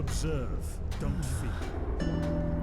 Observe, don't fear.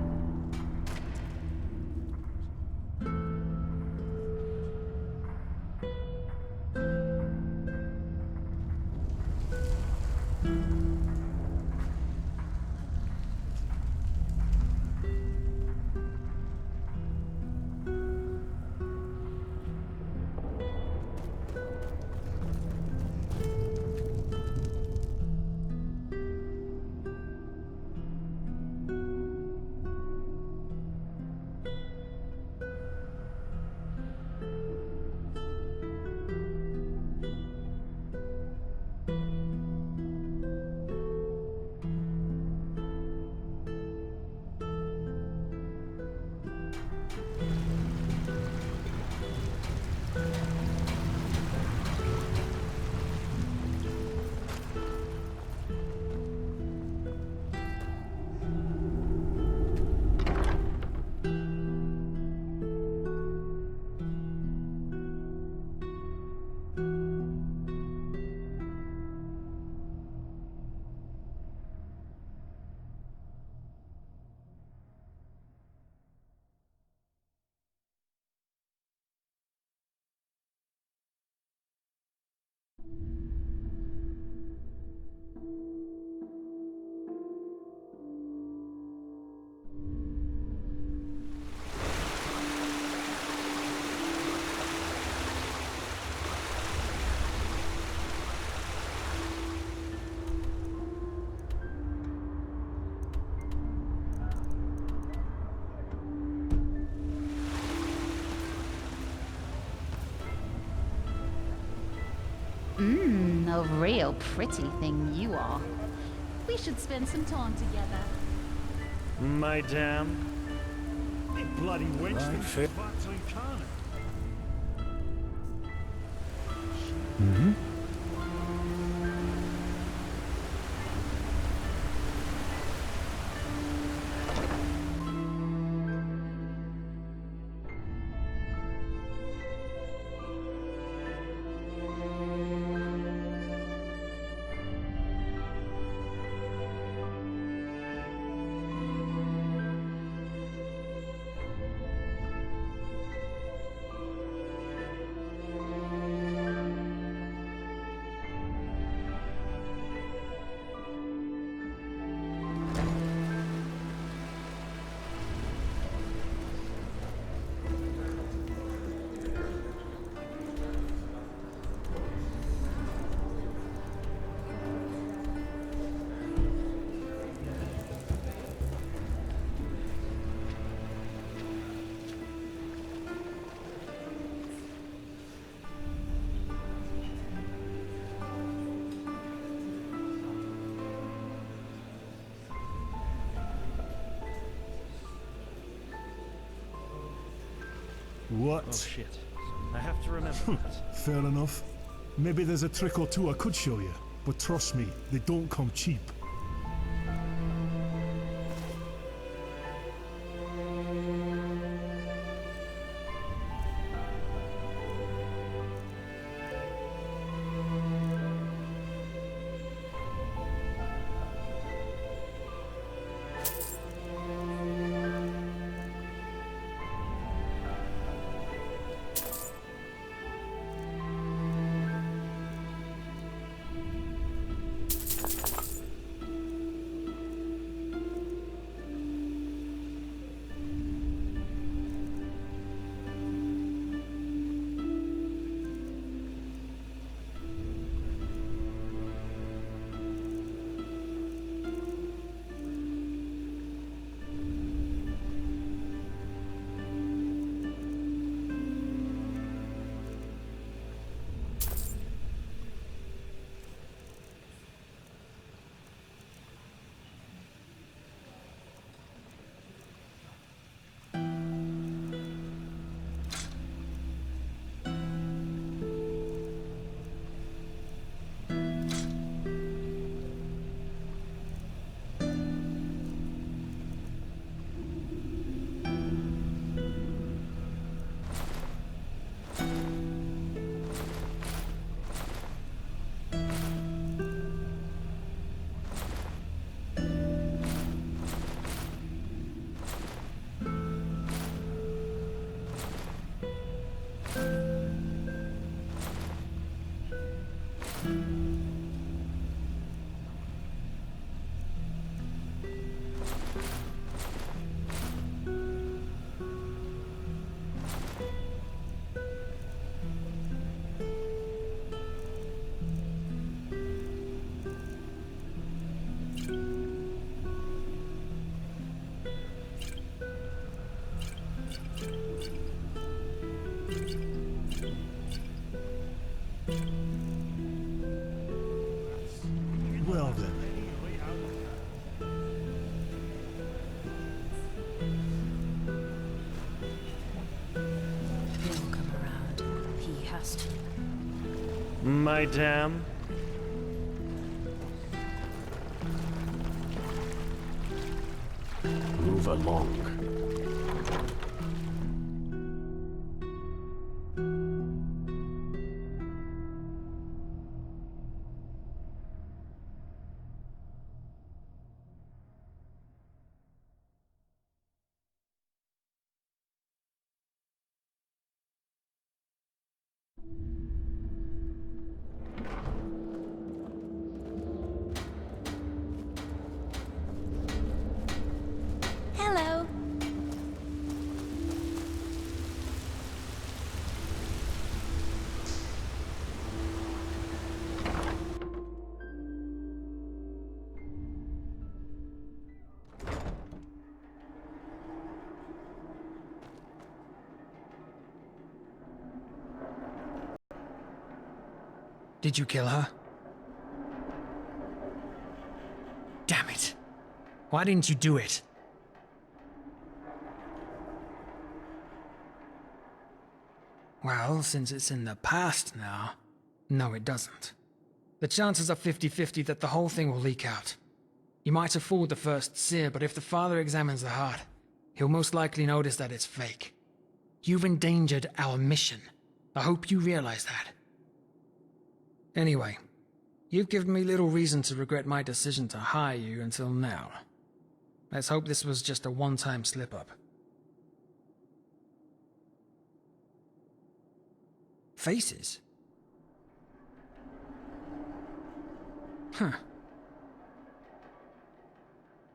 A real pretty thing you are. We should spend some time together. Madame. You bloody wench Right, thinks fair. that's incarnate. What? Oh shit. I have to remember that. Fair enough. Maybe there's a trick or two I could show you, but trust me, they don't come cheap. past. Madame? Move along. Hello. Did you kill her? Damn it. Why didn't you do it? Well, since it's in the past now, no it doesn't. The chances are 50-50 that the whole thing will leak out. You might have fooled the first seer, but if the father examines the heart, he'll most likely notice that it's fake. You've endangered our mission. I hope you realize that. Anyway, you've given me little reason to regret my decision to hire you until now. Let's hope this was just a one-time slip-up. Faces? Huh.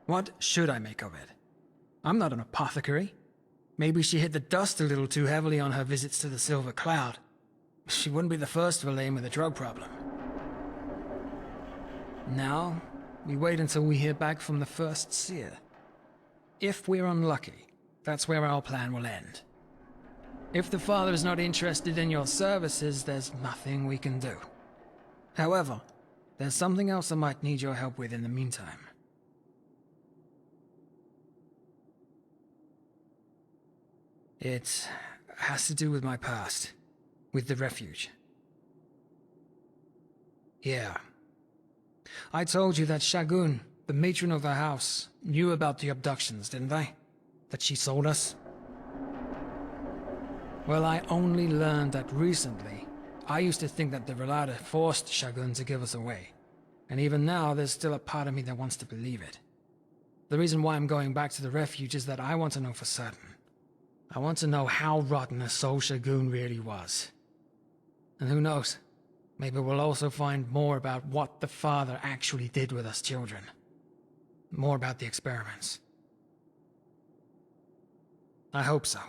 What should I make of it? I'm not an apothecary. Maybe she hit the dust a little too heavily on her visits to the Silver Cloud. She wouldn't be the first of a lame with a drug problem. Now, we wait until we hear back from the first seer. If we're unlucky, that's where our plan will end. If the father is not interested in your services, there's nothing we can do. However, there's something else I might need your help with in the meantime. It has to do with my past, with the refuge. Yeah. I told you that Shagun, the matron of the house, knew about the abductions, didn't I? That she sold us? Well, I only learned that recently. I used to think that the Relata forced Shagun to give us away. And even now, there's still a part of me that wants to believe it. The reason why I'm going back to the refuge is that I want to know for certain. I want to know how rotten a soul Shagun really was. And who knows, maybe we'll also find more about what the father actually did with us children. More about the experiments. I hope so.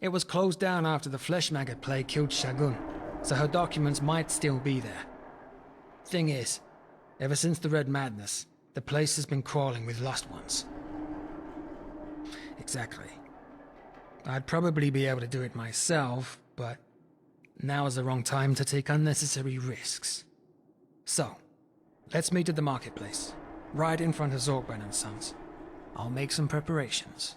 It was closed down after the flesh maggot plague killed Shagun, so her documents might still be there. Thing is, ever since the Red Madness, the place has been crawling with lost ones. Exactly. I'd probably be able to do it myself, but now is the wrong time to take unnecessary risks. So, let's meet at the marketplace, right in front of Zorkben and Sons. I'll make some preparations.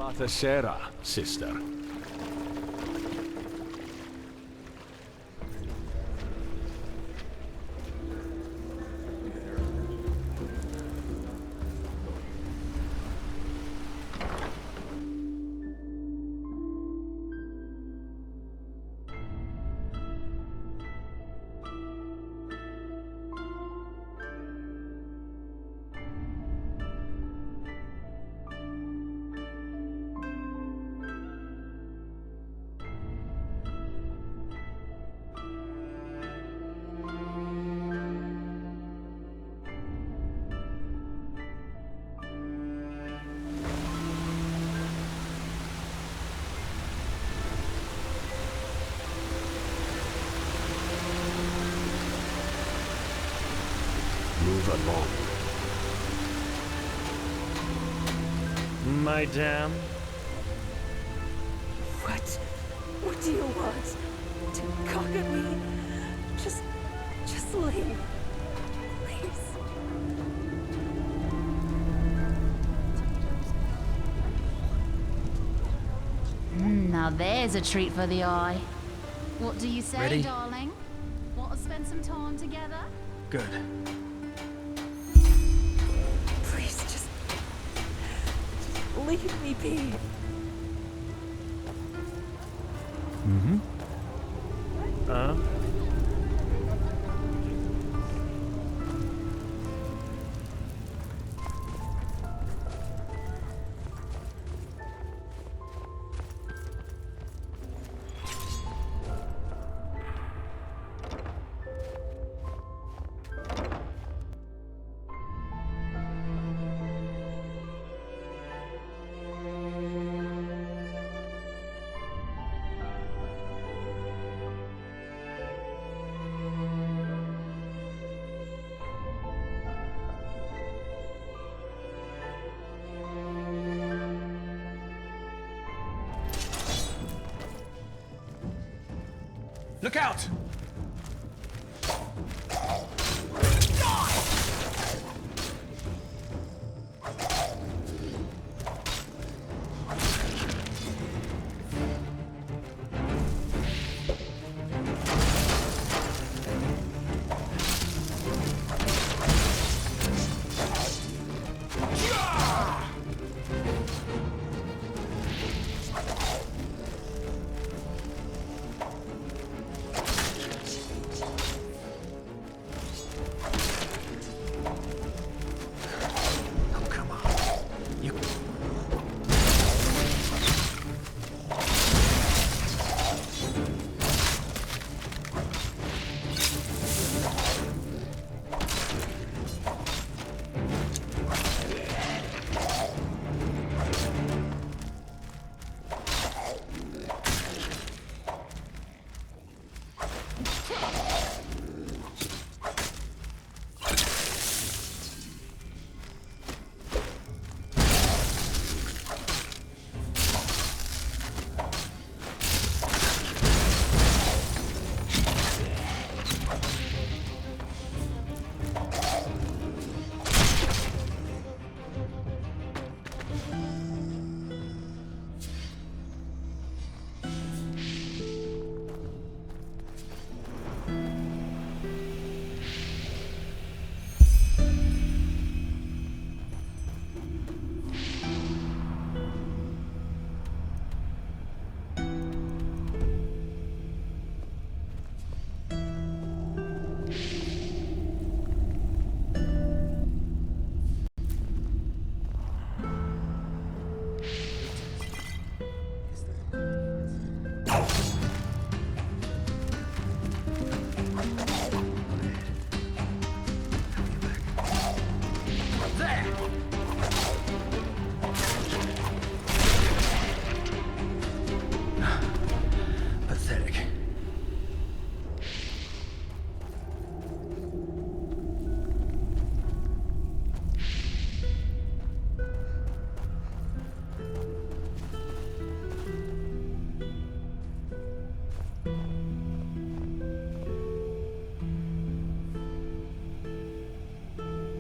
Mater Sarah, sister. Move along. Madame? What do you want? To cock at me? Just leave. Please. Now there's a treat for the eye. What do you say, Ready? darling? Want to spend some time together? Good. Please, just leave me be. Huh? Look out!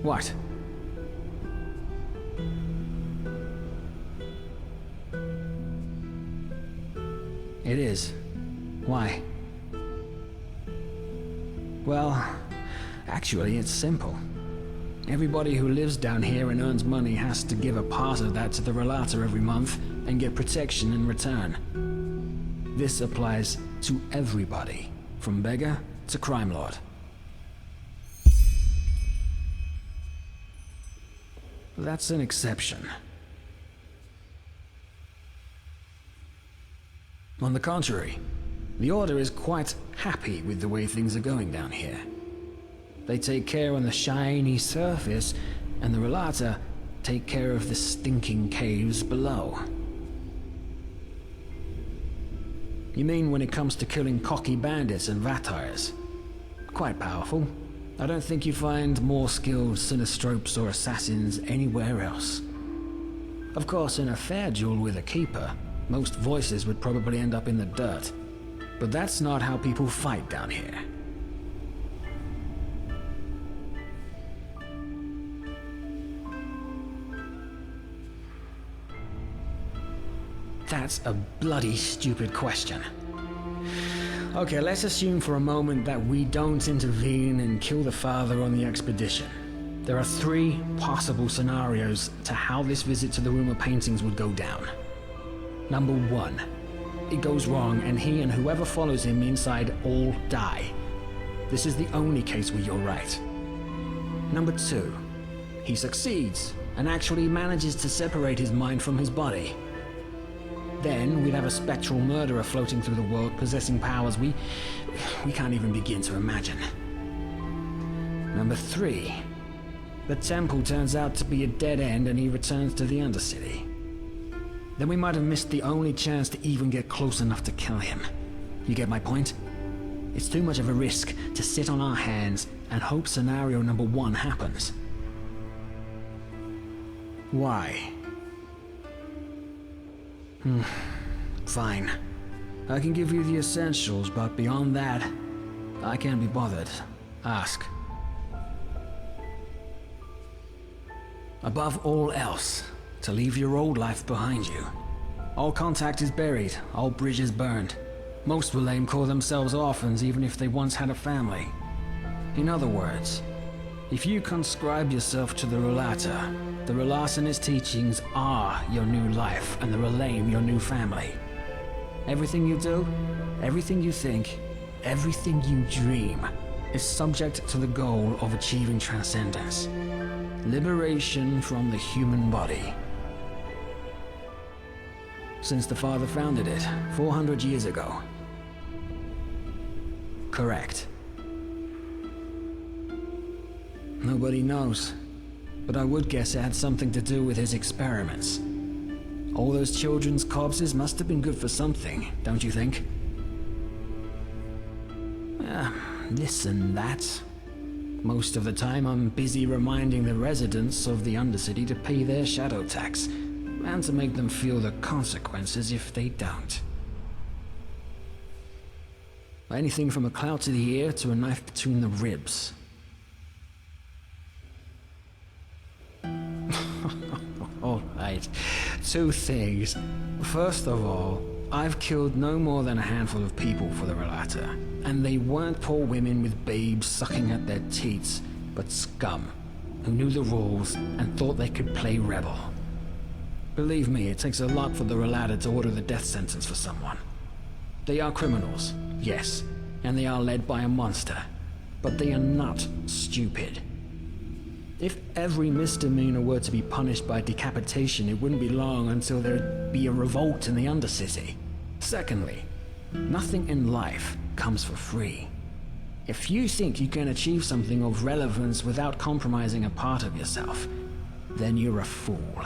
What? It is. Why? Well, actually, it's simple. Everybody who lives down here and earns money has to give a part of that to the Relata every month and get protection in return. This applies to everybody, from beggar to crime lord. That's an exception. On the contrary, the Order is quite happy with the way things are going down here. They take care on the shiny surface, and the Relata take care of the stinking caves below. You mean when it comes to killing cocky bandits and vampires? Quite powerful. I don't think you find more skilled sinistropes or assassins anywhere else. Of course, in a fair duel with a keeper, most voices would probably end up in the dirt. But that's not how people fight down here. That's a bloody stupid question. Okay, let's assume for a moment that we don't intervene and kill the father on the expedition. There are 3 possible scenarios to how this visit to the room of paintings would go down. Number 1, it goes wrong and he and whoever follows him inside all die. This is the only case where you're right. Number 2, he succeeds and actually manages to separate his mind from his body. Then we'd have a spectral murderer floating through the world possessing powers we can't even begin to imagine. Number 3, the temple turns out to be a dead end and he returns to the Undercity. Then we might have missed the only chance to even get close enough to kill him. You get my point? It's too much of a risk to sit on our hands and hope scenario number 1 happens. Why? Fine. I can give you the essentials, but beyond that, I can't be bothered. Ask. Above all else, to leave your old life behind you. All contact is buried, all bridges burned. Most will aim call themselves orphans even if they once had a family. In other words, if you conscribe yourself to the Relata, the Relas and his teachings are your new life, and the Relaim your new family. Everything you do, everything you think, everything you dream, is subject to the goal of achieving transcendence. Liberation from the human body. Since the Father founded it, 400 years ago. Correct. Nobody knows. But I would guess it had something to do with his experiments. All those children's corpses must have been good for something, don't you think? This and that. Most of the time I'm busy reminding the residents of the Undercity to pay their shadow tax, and to make them feel the consequences if they don't. Anything from a clout to the ear to a knife between the ribs. Alright, 2 things. First of all, I've killed no more than a handful of people for the Relata, and they weren't poor women with babes sucking at their teats, but scum, who knew the rules and thought they could play rebel. Believe me, it takes a lot for the Relata to order the death sentence for someone. They are criminals, yes, and they are led by a monster, but they are not stupid. If every misdemeanor were to be punished by decapitation, it wouldn't be long until there'd be a revolt in the Undercity. Secondly, nothing in life comes for free. If you think you can achieve something of relevance without compromising a part of yourself, then you're a fool.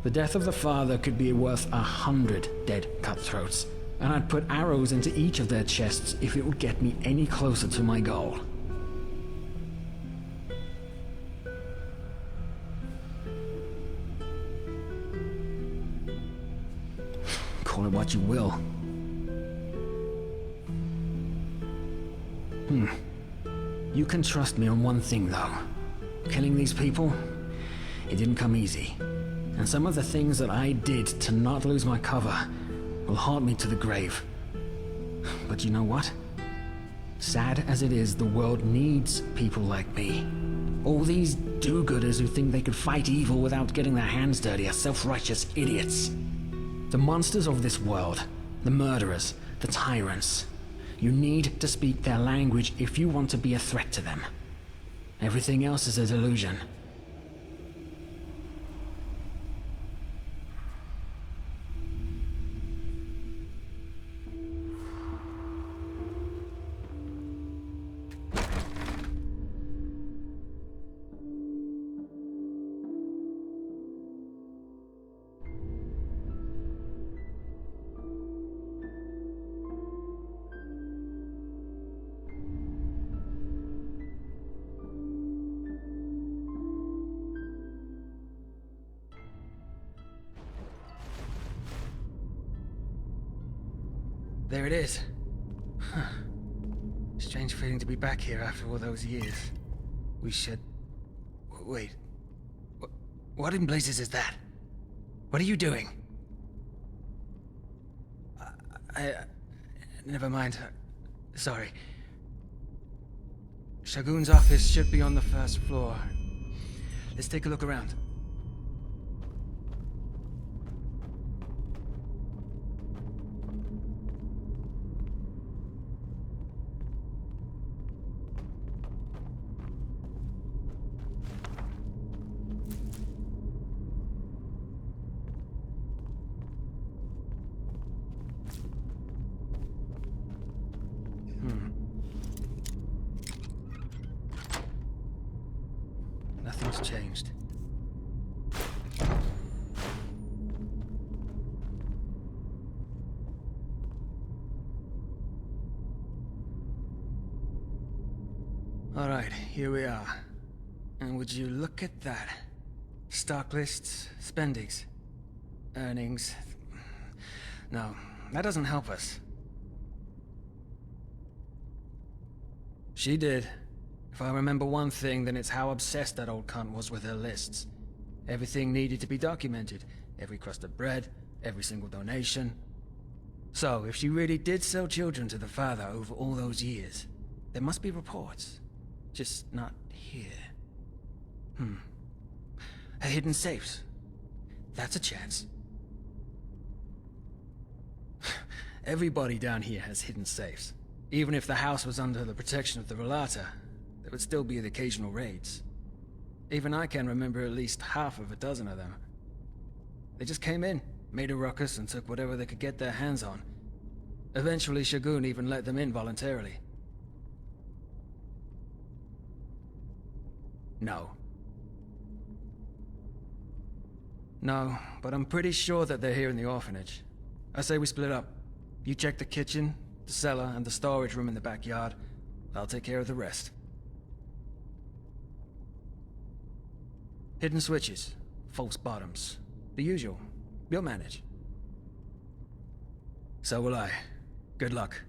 The death of the father could be worth 100 dead cutthroats, and I'd put arrows into each of their chests if it would get me any closer to my goal. Call it what you will. You can trust me on one thing, though. Killing these people, it didn't come easy. And some of the things that I did to not lose my cover, will haunt me to the grave. But you know what? Sad as it is, the world needs people like me. All these do-gooders who think they could fight evil without getting their hands dirty are self-righteous idiots. The monsters of this world, the murderers, the tyrants. You need to speak their language if you want to be a threat to them. Everything else is a delusion. There it is. Huh. Strange feeling to be back here after all those years. We should... Wait. What in blazes is that? What are you doing? Never mind. Sorry. Shagun's office should be on the first floor. Let's take a look around. Nothing's changed. All right, here we are. And would you look at that? Stock lists, spendings, earnings. No, that doesn't help us. She did. If I remember one thing, then it's how obsessed that old cunt was with her lists. Everything needed to be documented. Every crust of bread, every single donation. So, if she really did sell children to the father over all those years, there must be reports. Just not here. Her hidden safes. That's a chance. Everybody down here has hidden safes. Even if the house was under the protection of the Relata, there would still be the occasional raids. Even I can remember at least half of a dozen of them. They just came in, made a ruckus, and took whatever they could get their hands on. Eventually, Shagun even let them in voluntarily. No. No, but I'm pretty sure that they're here in the orphanage. I say we split up. You check the kitchen, the cellar, and the storage room in the backyard. I'll take care of the rest. Hidden switches, false bottoms, the usual. You'll manage. So will I. Good luck.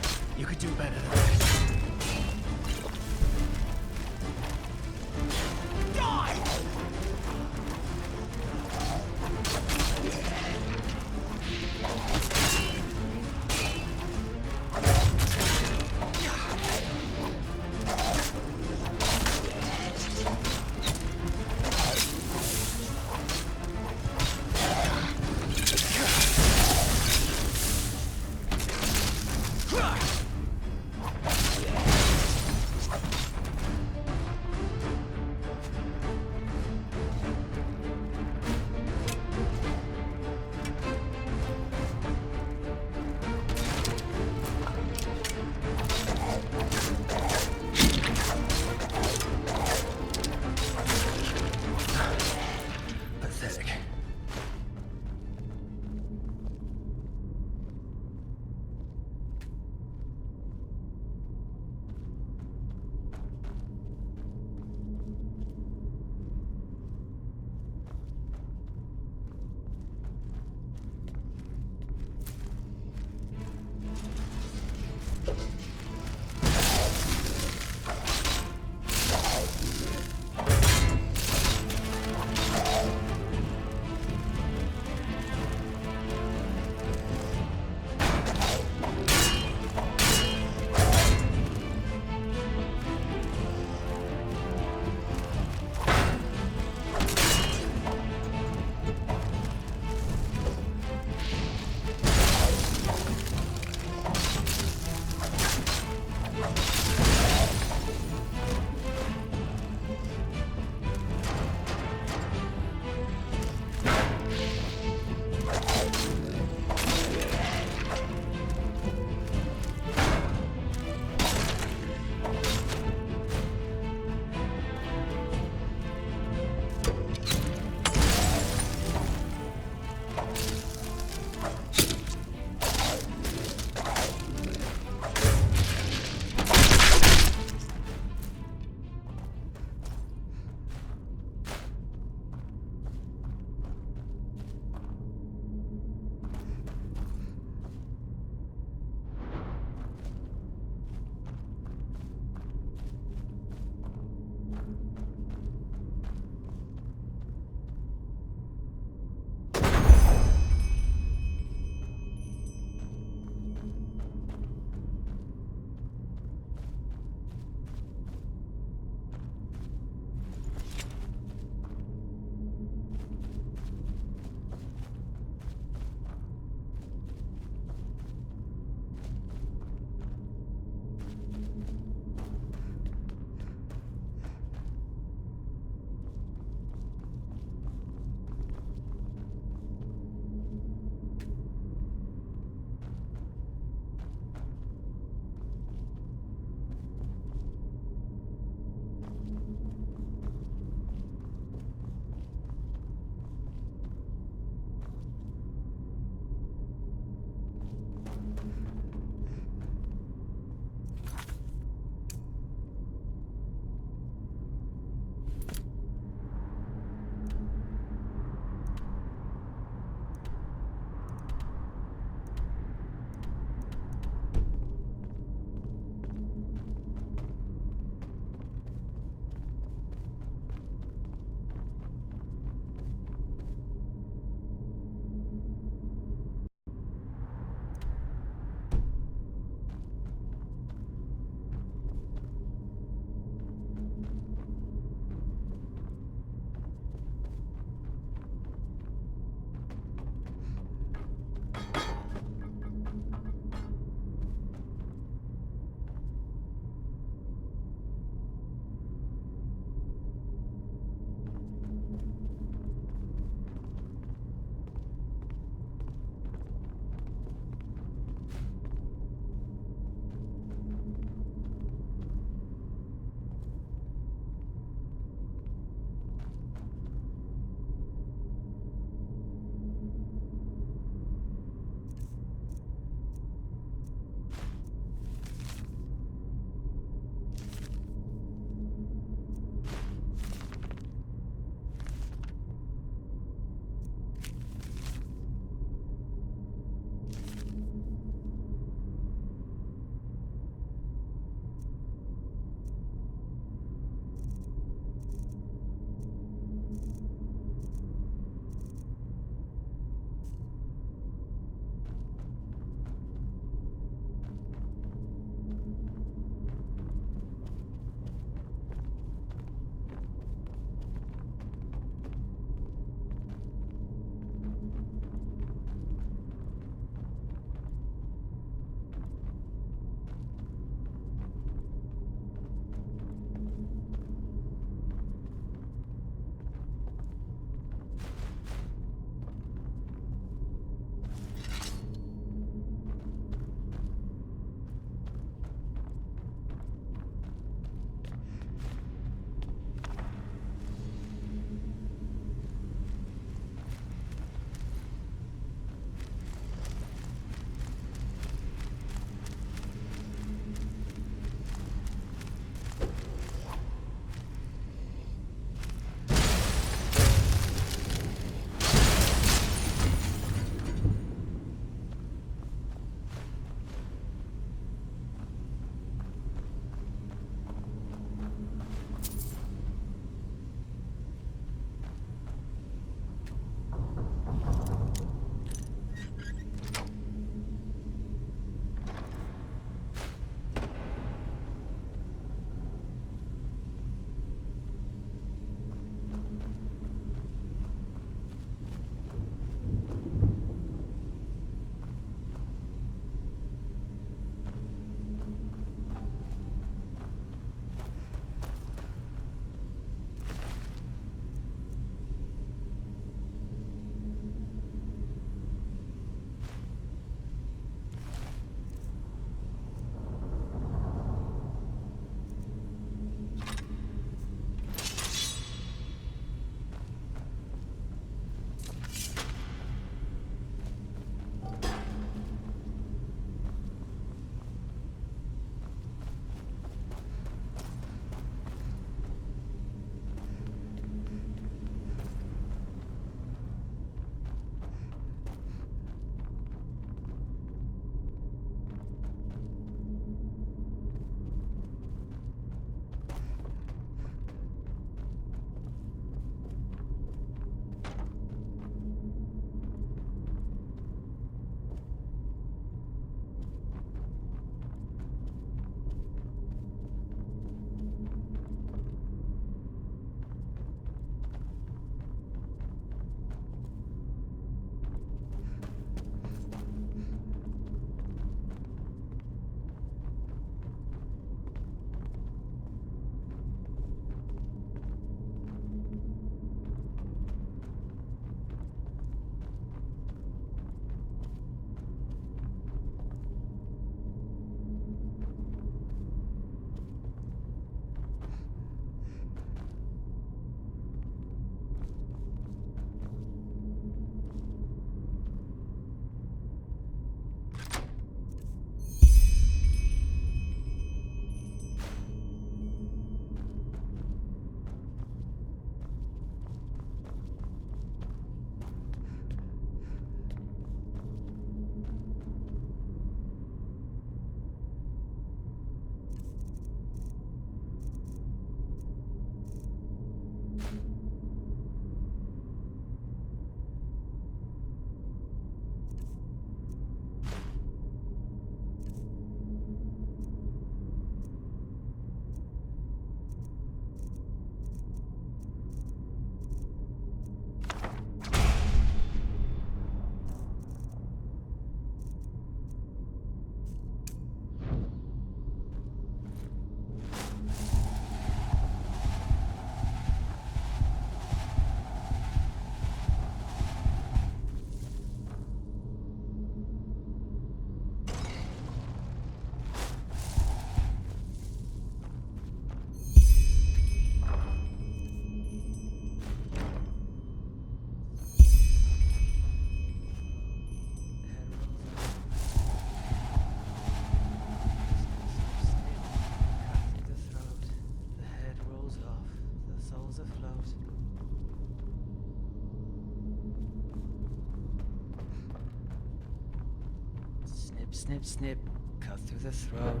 snip, snip, cut through the throat.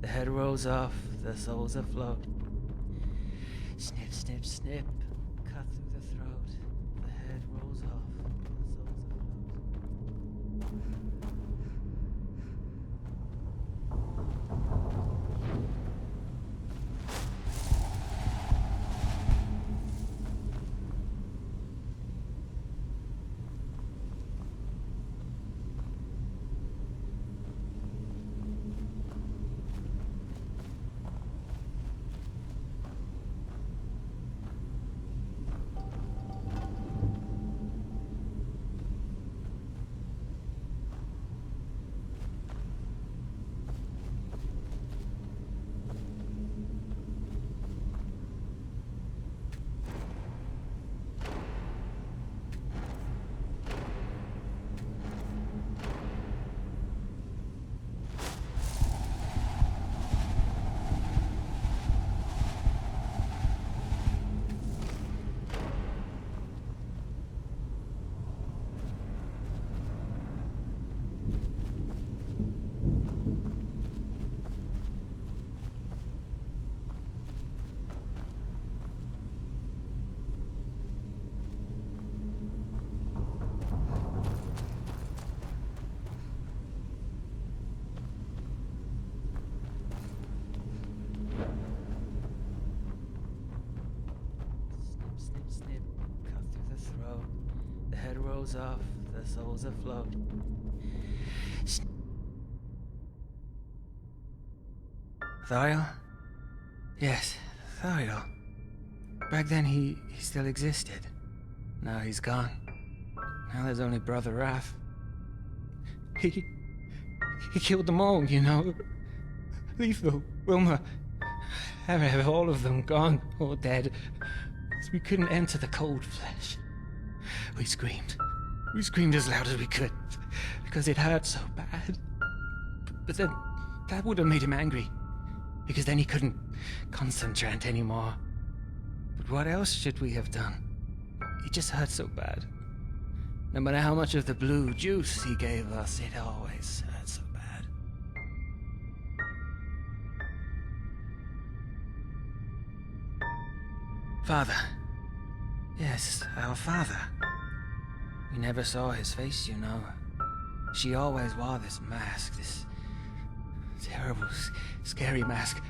The head rolls off, the soul's afloat. Snip, snip, snip, cut through the throat. The head rolls off, the soul's afloat. Snip, snip, snip, cut through the throat. The head rolls off, the soul's afloat. Thariel? Yes, Thariel. Back then he still existed. Now he's gone. Now there's only Brother Wrath. He killed them all, you know. Lethal, Wilma, have all of them gone or dead. We couldn't enter the cold flesh. We screamed. We screamed as loud as we could, because it hurt so bad. But then, that would have made him angry, because then he couldn't concentrate anymore. But what else should we have done? It just hurt so bad. No matter how much of the blue juice he gave us, it always hurt so bad. Father. Yes, our father. We never saw his face, you know. She always wore this mask, this terrible, scary mask.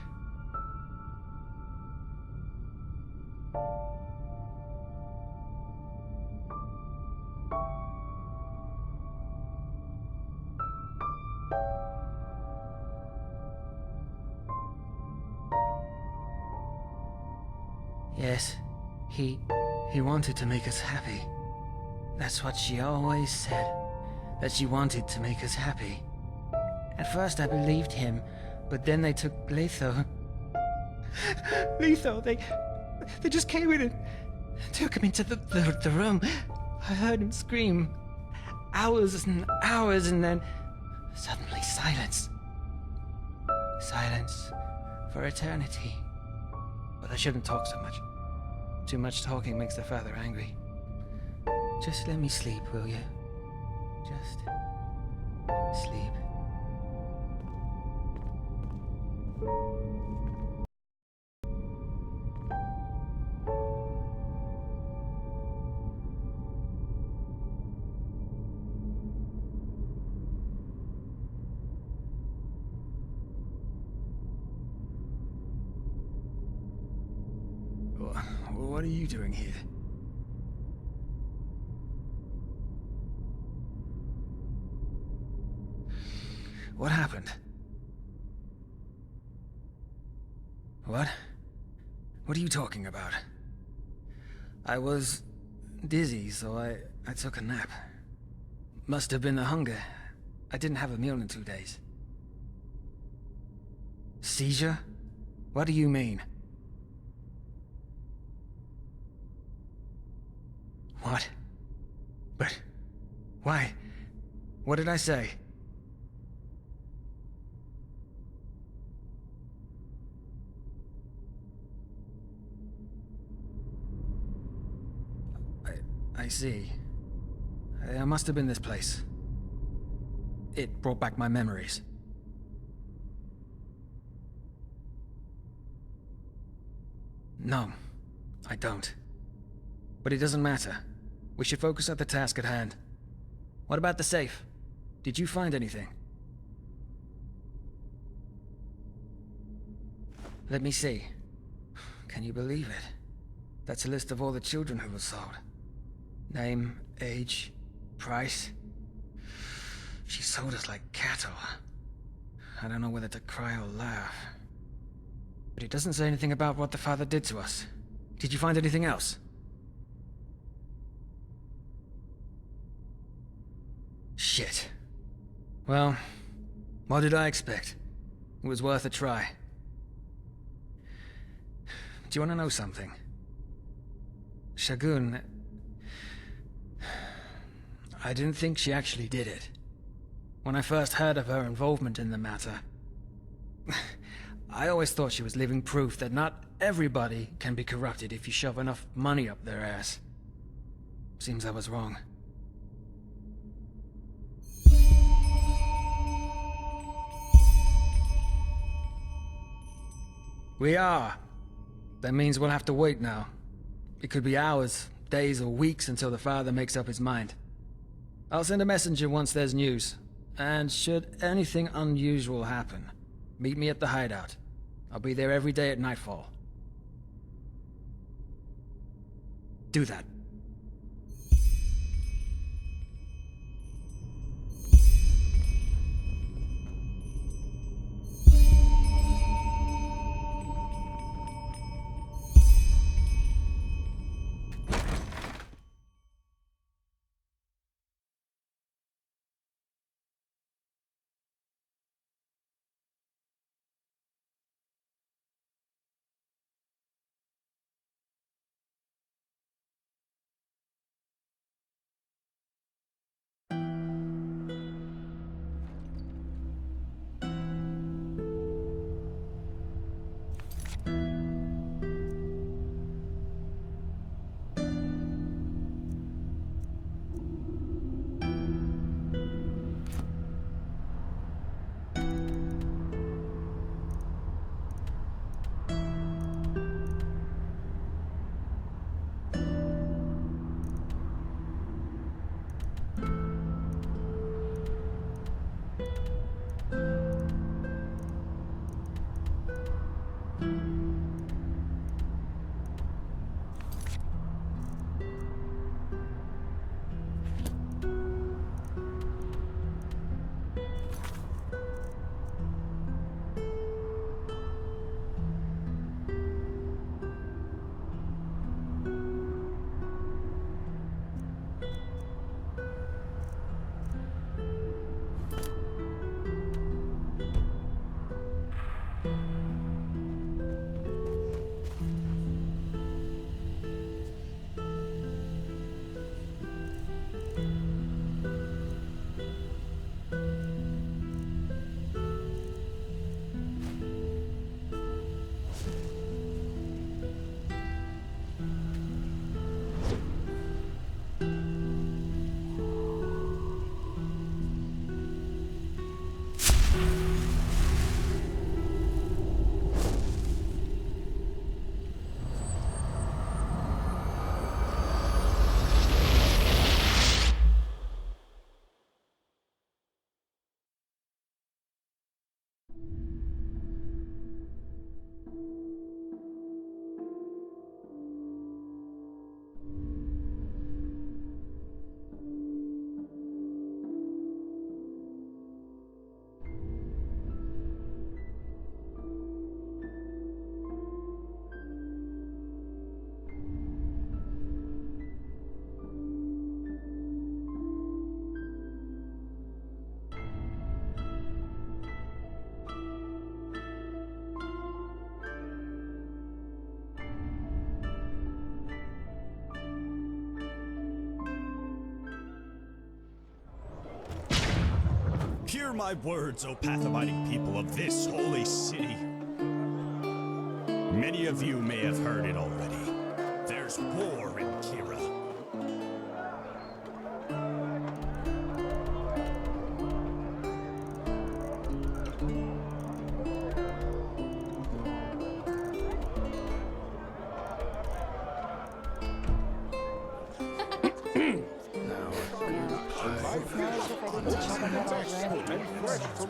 Yes, he wanted to make us happy. That's what she always said, that she wanted to make us happy. At first I believed him, but then they took Letho. Letho, they just came in and took him into the room. I heard him scream. Hours and hours, and then suddenly silence. Silence for eternity. But I shouldn't talk so much. Too much talking makes the father angry. Just let me sleep, will you? Just sleep. What are you doing here? What happened? What? What are you talking about? I was dizzy, so I took a nap. Must have been the hunger. I didn't have a meal in 2 days. Seizure? What do you mean? What? But why? What did I say? I see. I must have been this place. it brought back my memories. No, I don't. But it doesn't matter. We should focus on the task at hand. What about the safe? Did you find anything? Let me see. Can you believe it? That's a list of all the children who were sold. Name, age, price. She sold us like cattle. I don't know whether to cry or laugh. But it doesn't say anything about what the father did to us. Did you find anything else? Shit. Well, what did I expect? It was worth a try. Do you want to know something? Shagun... I didn't think she actually did it. When I first heard of her involvement in the matter, I always thought she was living proof that not everybody can be corrupted if you shove enough money up their ass. Seems I was wrong. We are. That means we'll have to wait now. It could be hours, days, or weeks until the father makes up his mind. I'll send a messenger once there's news. And should anything unusual happen, meet me at the hideout. I'll be there every day at nightfall. Do that. Hear my words, O path-abiding people of this holy city. Many of you may have heard it already. There's war in Kira.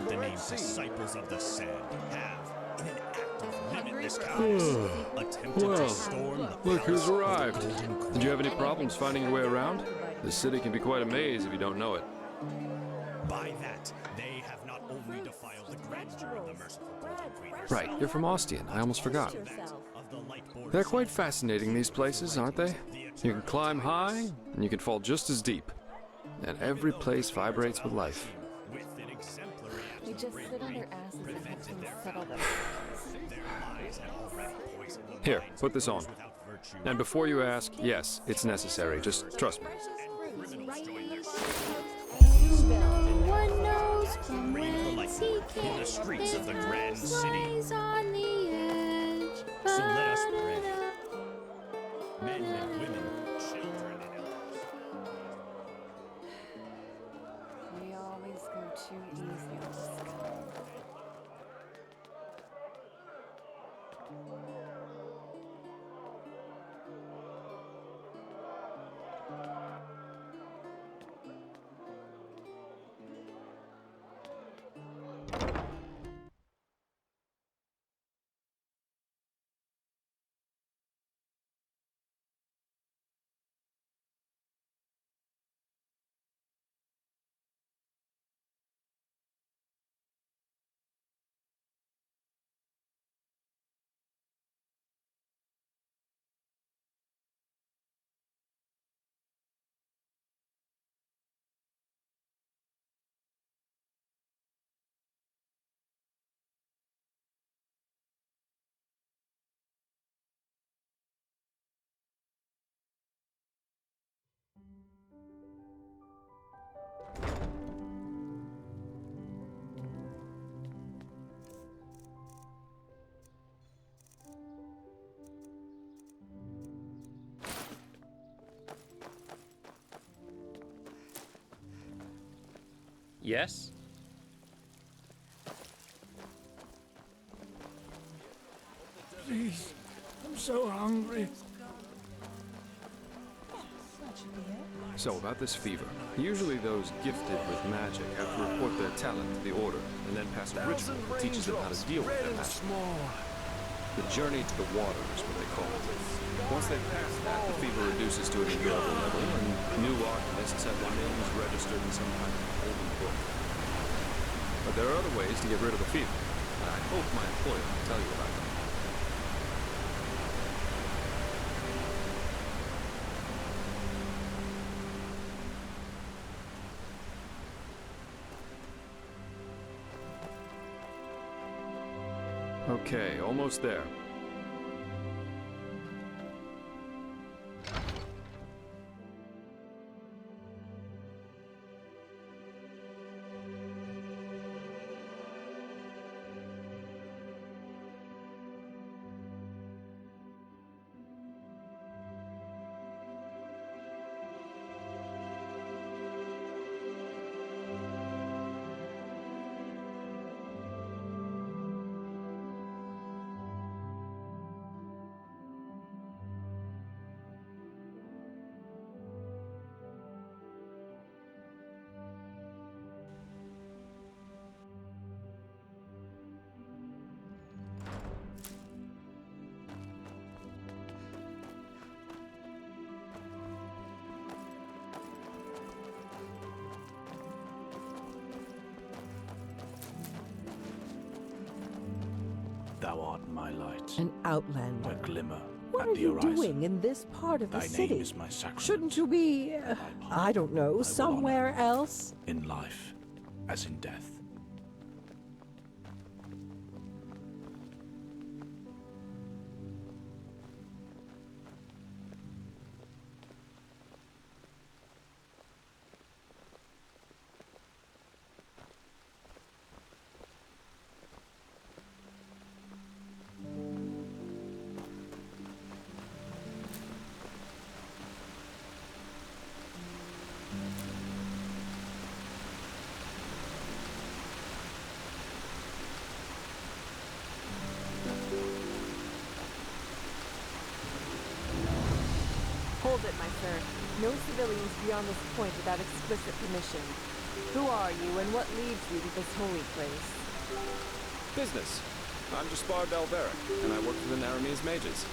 The named disciples of the sand have, in an act of limitless cowardice, attempted to storm the Look who's palace of the arrived. Golden Queen. Did you have any problems finding your way around? This city can be quite a maze if you don't know it. By that, they have not only defiled the grandeur of the merciful Golden Queen Right, you're from Ostian. I almost forgot. of the light border They're quite fascinating, these places, aren't they? You can climb high, and you can fall just as deep. And every place vibrates with life. with an exemplary act We of just bravery, sit on their asses and have them settle them. their lies had already poisoned the Here, minds put this of on. those without virtue. And before you ask, yes, it's necessary. Just trust me. One knows from Reign of the whence light he in came. the streets of the His grand house city. lies on the edge. So let us pray. Men and women, children and elders. We always go too easy on this guy. Yes? Please, I'm so hungry. So, about this fever. Usually those gifted with magic have to report their talent to the Order, and then pass a ritual that teaches them how to deal with their magic. The journey to the water is what they call it. Once they pass that, the fever reduces to an endurable level, and new alchemists have their names registered in some kind of holy book. But there are other ways to get rid of the fever, and I hope my employer will tell you about them. Okay, almost there. Thou art my light, An outlander. a glimmer What at are the you horizon. doing in this part of the Thy city? name is my sacrament. Shouldn't you be, I don't know, somewhere else? In life, as in death. Hold it, my sir. No civilians beyond this point without explicit permission. Who are you, and what leads you to this holy place? Business. I'm Jaspar Dalveric, and I work for the Naramese mages.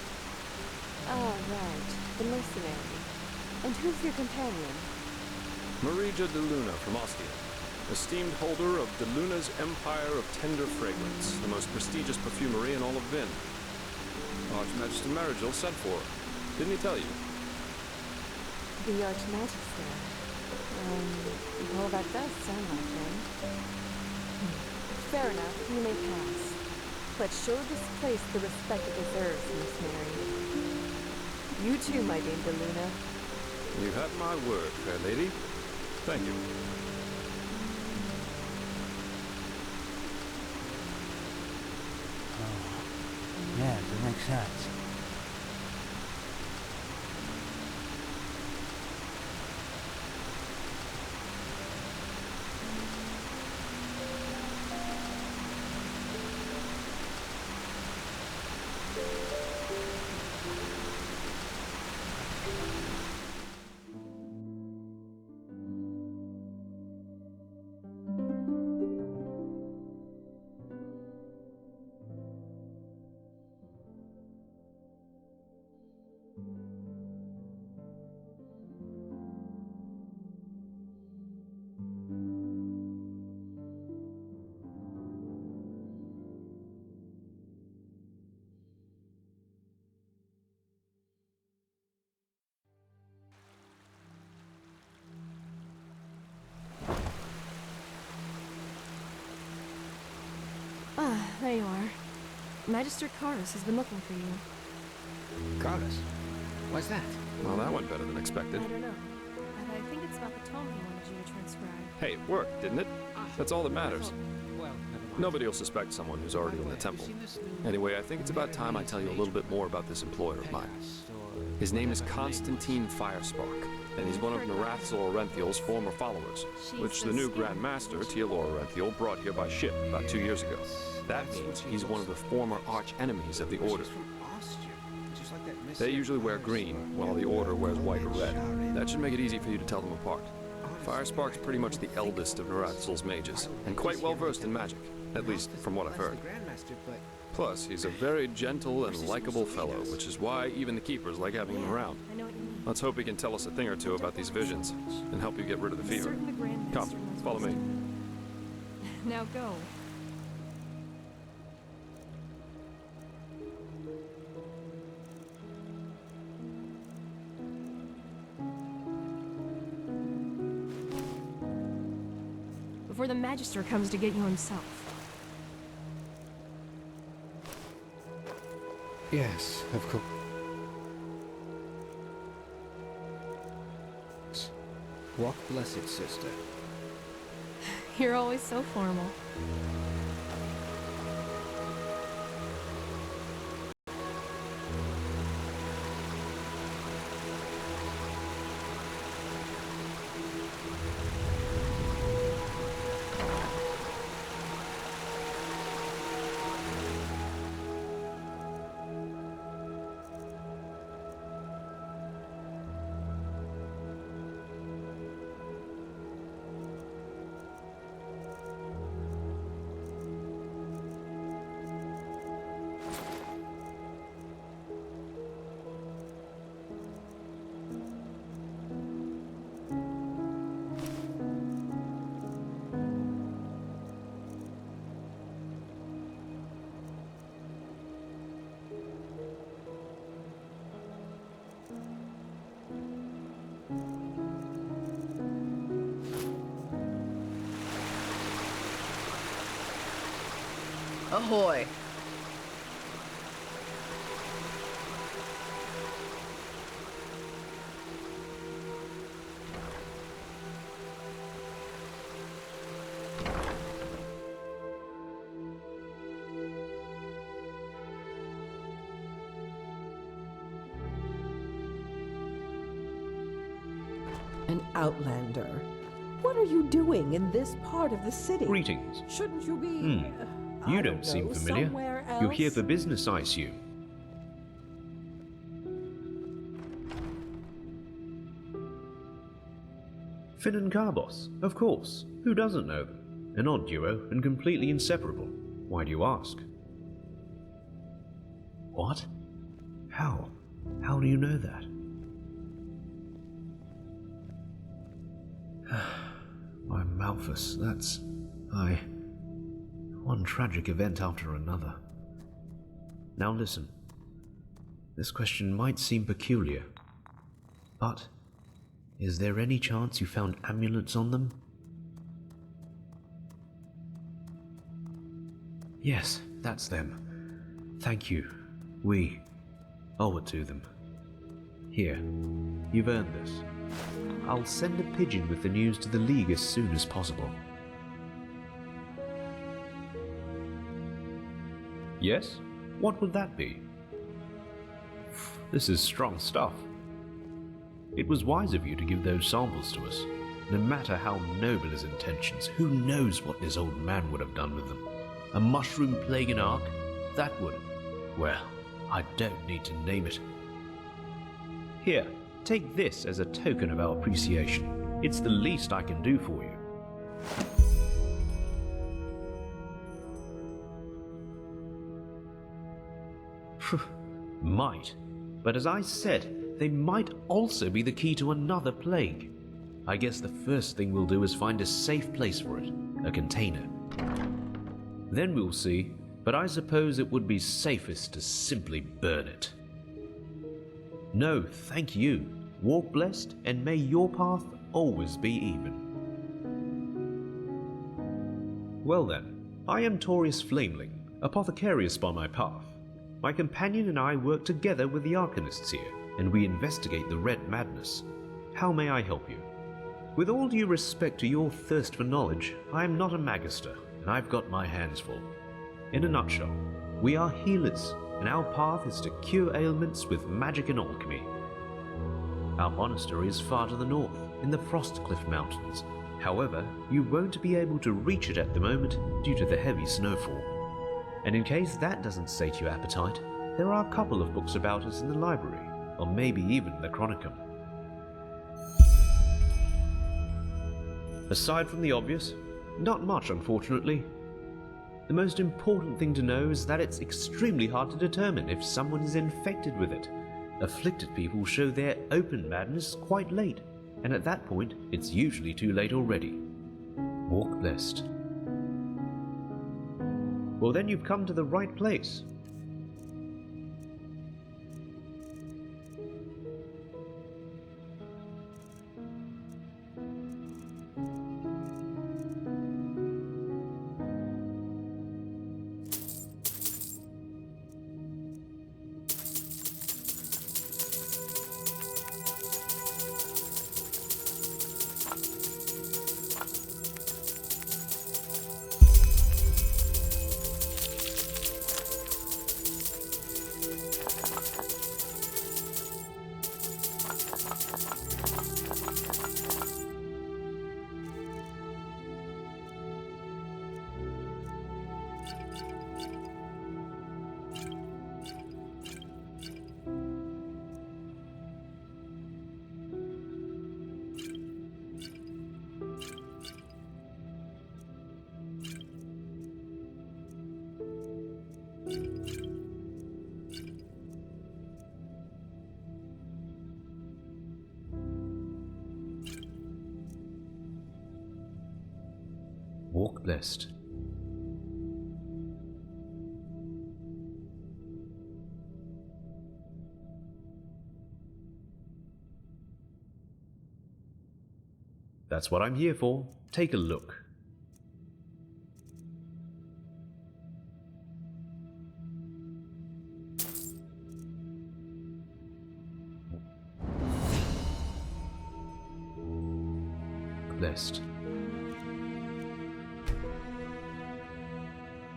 Ah, right. The mercenary. And who's your companion? Marija de Luna from Ostia, esteemed holder of de Luna's Empire of Tender Fragrance, the most prestigious perfumery in all of Vin. Archmagister Marigil sent for her. Didn't he tell you? The Archmagister. Well, that does sound like him. Fair enough, you may pass. But show this place the respect it deserves, Miss Mary. You too, my Dame de Luna. You have my word, fair lady. Thank you. Yeah, that makes sense. Ah, there you are. Magister Karus has been looking for you. Carlos, what's that? Well, that went better than expected. I don't know, but I think it's about the tome he wanted you to transcribe. Hey, it worked, didn't it? That's all that matters. Well, never mind. Nobody will suspect someone who's already in the temple. Anyway, I think it's about time I tell you a little bit more about this employer of mine. His name is Constantine Firespark, and he's one of Narathzil Orenthiel's former followers, which the new Grand Master, Tealor Orenthiel, brought here by ship about 2 years ago. That means he's one of the former arch-enemies of the Order. They usually wear green, while the Order wears white or red. That should make it easy for you to tell them apart. Firespark's pretty much the eldest of Narathzil's mages, and quite well versed in magic, at least from what I've heard. Plus, he's a very gentle and likable fellow, which is why even the Keepers like having him around. I know what you mean. Let's hope he can tell us a thing or two about these visions, and help you get rid of the fever. Certain the Grand Come, Master knows follow what's me. up. Now go. Before the Magister comes to get you himself. Yes, of course. Walk blessed, sister. You're always so formal. Ahoy! An outlander. What are you doing in this part of the city? Greetings. Shouldn't you be... You I don't seem know, familiar. somewhere You're here else? for business, I assume. Finn and Carbos, of course. Who doesn't know them? An odd duo and completely inseparable. Why do you ask? What? How? How do you know that? Why, Malthus, that's... one tragic event after another. Now listen. This question might seem peculiar, but is there any chance you found amulets on them? Yes, that's them. Thank you. We owe it to them. Here, you've earned this. I'll send a pigeon with the news to the League as soon as possible. Yes? What would that be? This is strong stuff. It was wise of you to give those samples to us. No matter how noble his intentions, who knows what this old man would have done with them? A mushroom plague in Ark? That would... Well, I don't need to name it. Here, take this as a token of our appreciation. It's the least I can do for you. Might. But as I said, they might also be the key to another plague. I guess the first thing we'll do is find a safe place for it. A container. Then we'll see, but I suppose it would be safest to simply burn it. No, thank you. Walk blessed, and may your path always be even. Well then, I am Taurius Flameling, Apothecarius by my path. My companion and I work together with the Arcanists here, and we investigate the Red Madness. How may I help you? With all due respect to your thirst for knowledge, I am not a magister, and I've got my hands full. In a nutshell, we are healers, and our path is to cure ailments with magic and alchemy. Our monastery is far to the north, in the Frostcliff Mountains. However, you won't be able to reach it at the moment due to the heavy snowfall. And in case that doesn't sate your appetite, there are a couple of books about us in the library, or maybe even the Chronicum. Aside from the obvious, not much unfortunately. The most important thing to know is that it's extremely hard to determine if someone is infected with it. Afflicted people show their open madness quite late, and at that point, it's usually too late already. Walk blessed. Well, then you've come to the right place. Walk blessed. That's what I'm here for. Take a look. Blessed.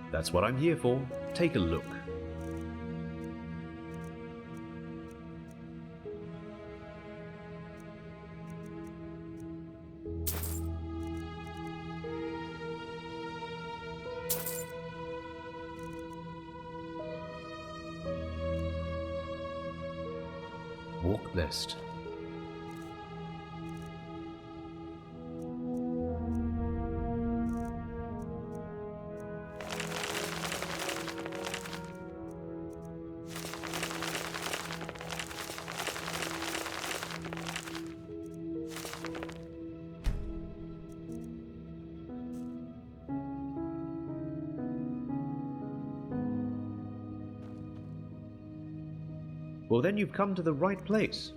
That's what I'm here for. Take a look. Walk blessed. Well, then you've come to the right place.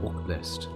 Walk blessed.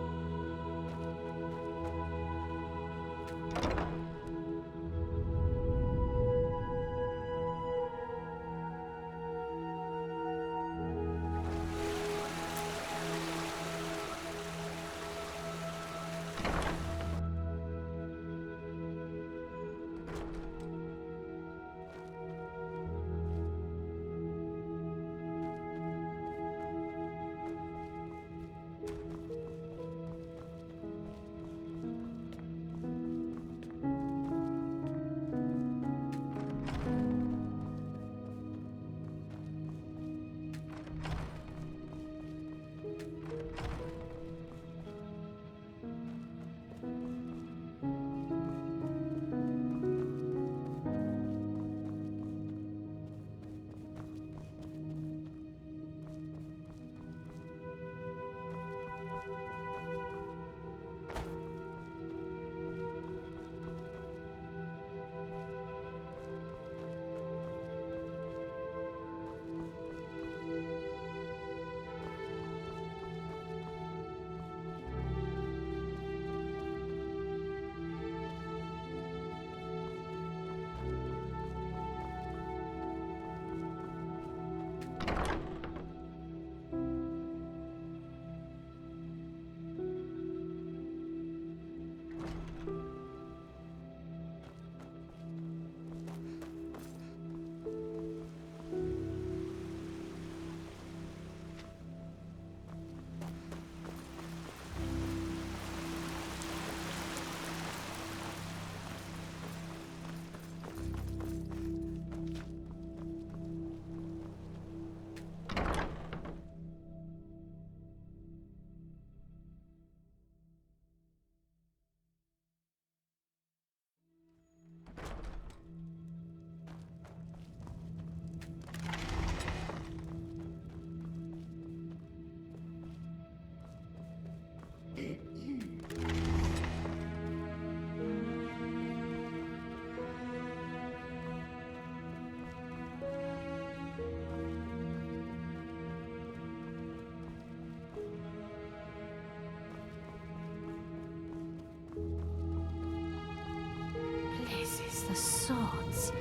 The swords.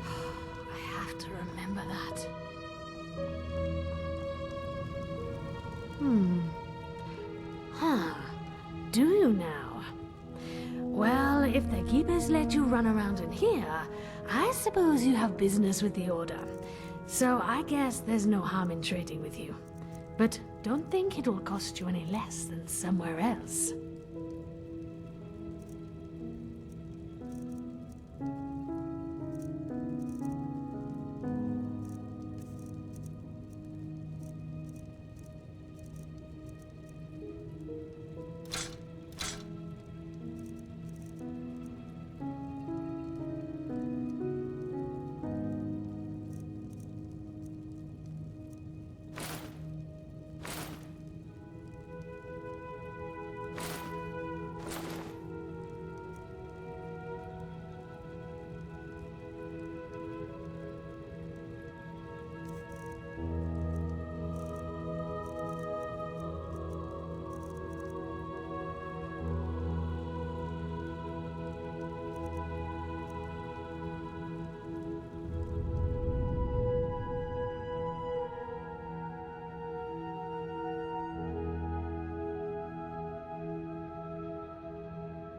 I have to remember that. Do you now? Well, if the keepers let you run around in here, I suppose you have business with the Order. So I guess there's no harm in trading with you. But don't think it'll cost you any less than somewhere else.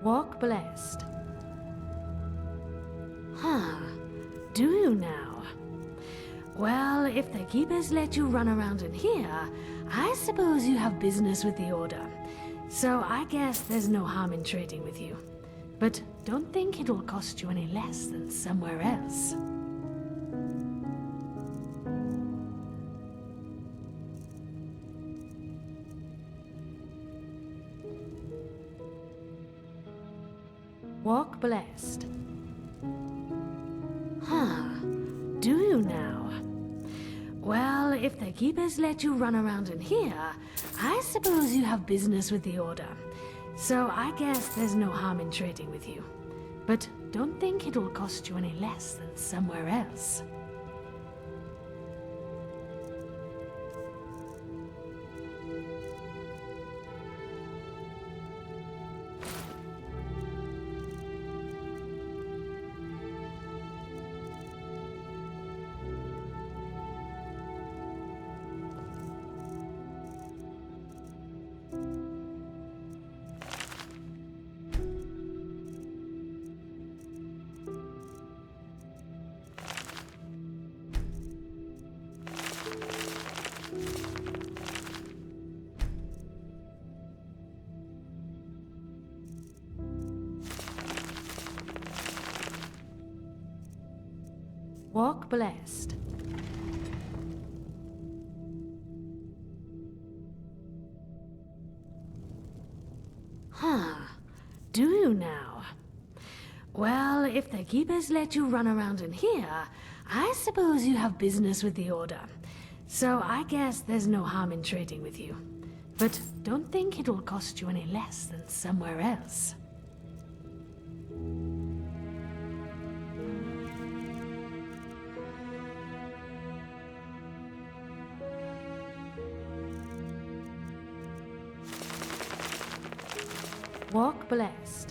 Walk blessed. Do you now? Well, if the keepers let you run around in here, I suppose you have business with the Order. So I guess there's no harm in trading with you. But don't think it'll cost you any less than somewhere else. Walk blessed. Huh. Do you now? Well, if the keepers let you run around in here, I suppose you have business with the Order. So I guess there's no harm in trading with you. But don't think it'll cost you any less than somewhere else. Walk blessed. Huh. Do you now? Well, if the keepers let you run around in here, I suppose you have business with the Order. So I guess there's no harm in trading with you. But don't think it'll cost you any less than somewhere else. Walk blessed.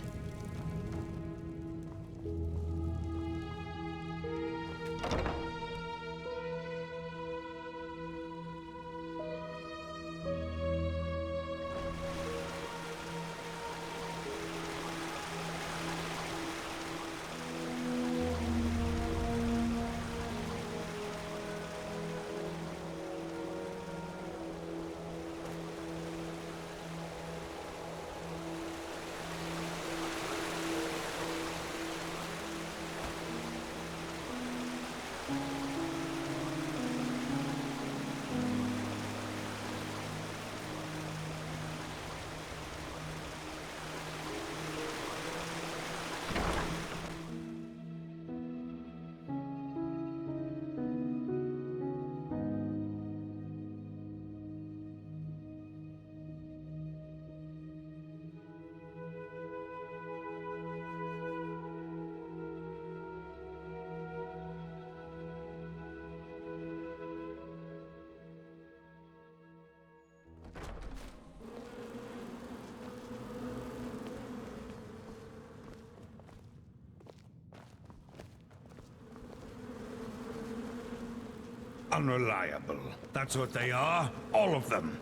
Unreliable. That's what they are. All of them.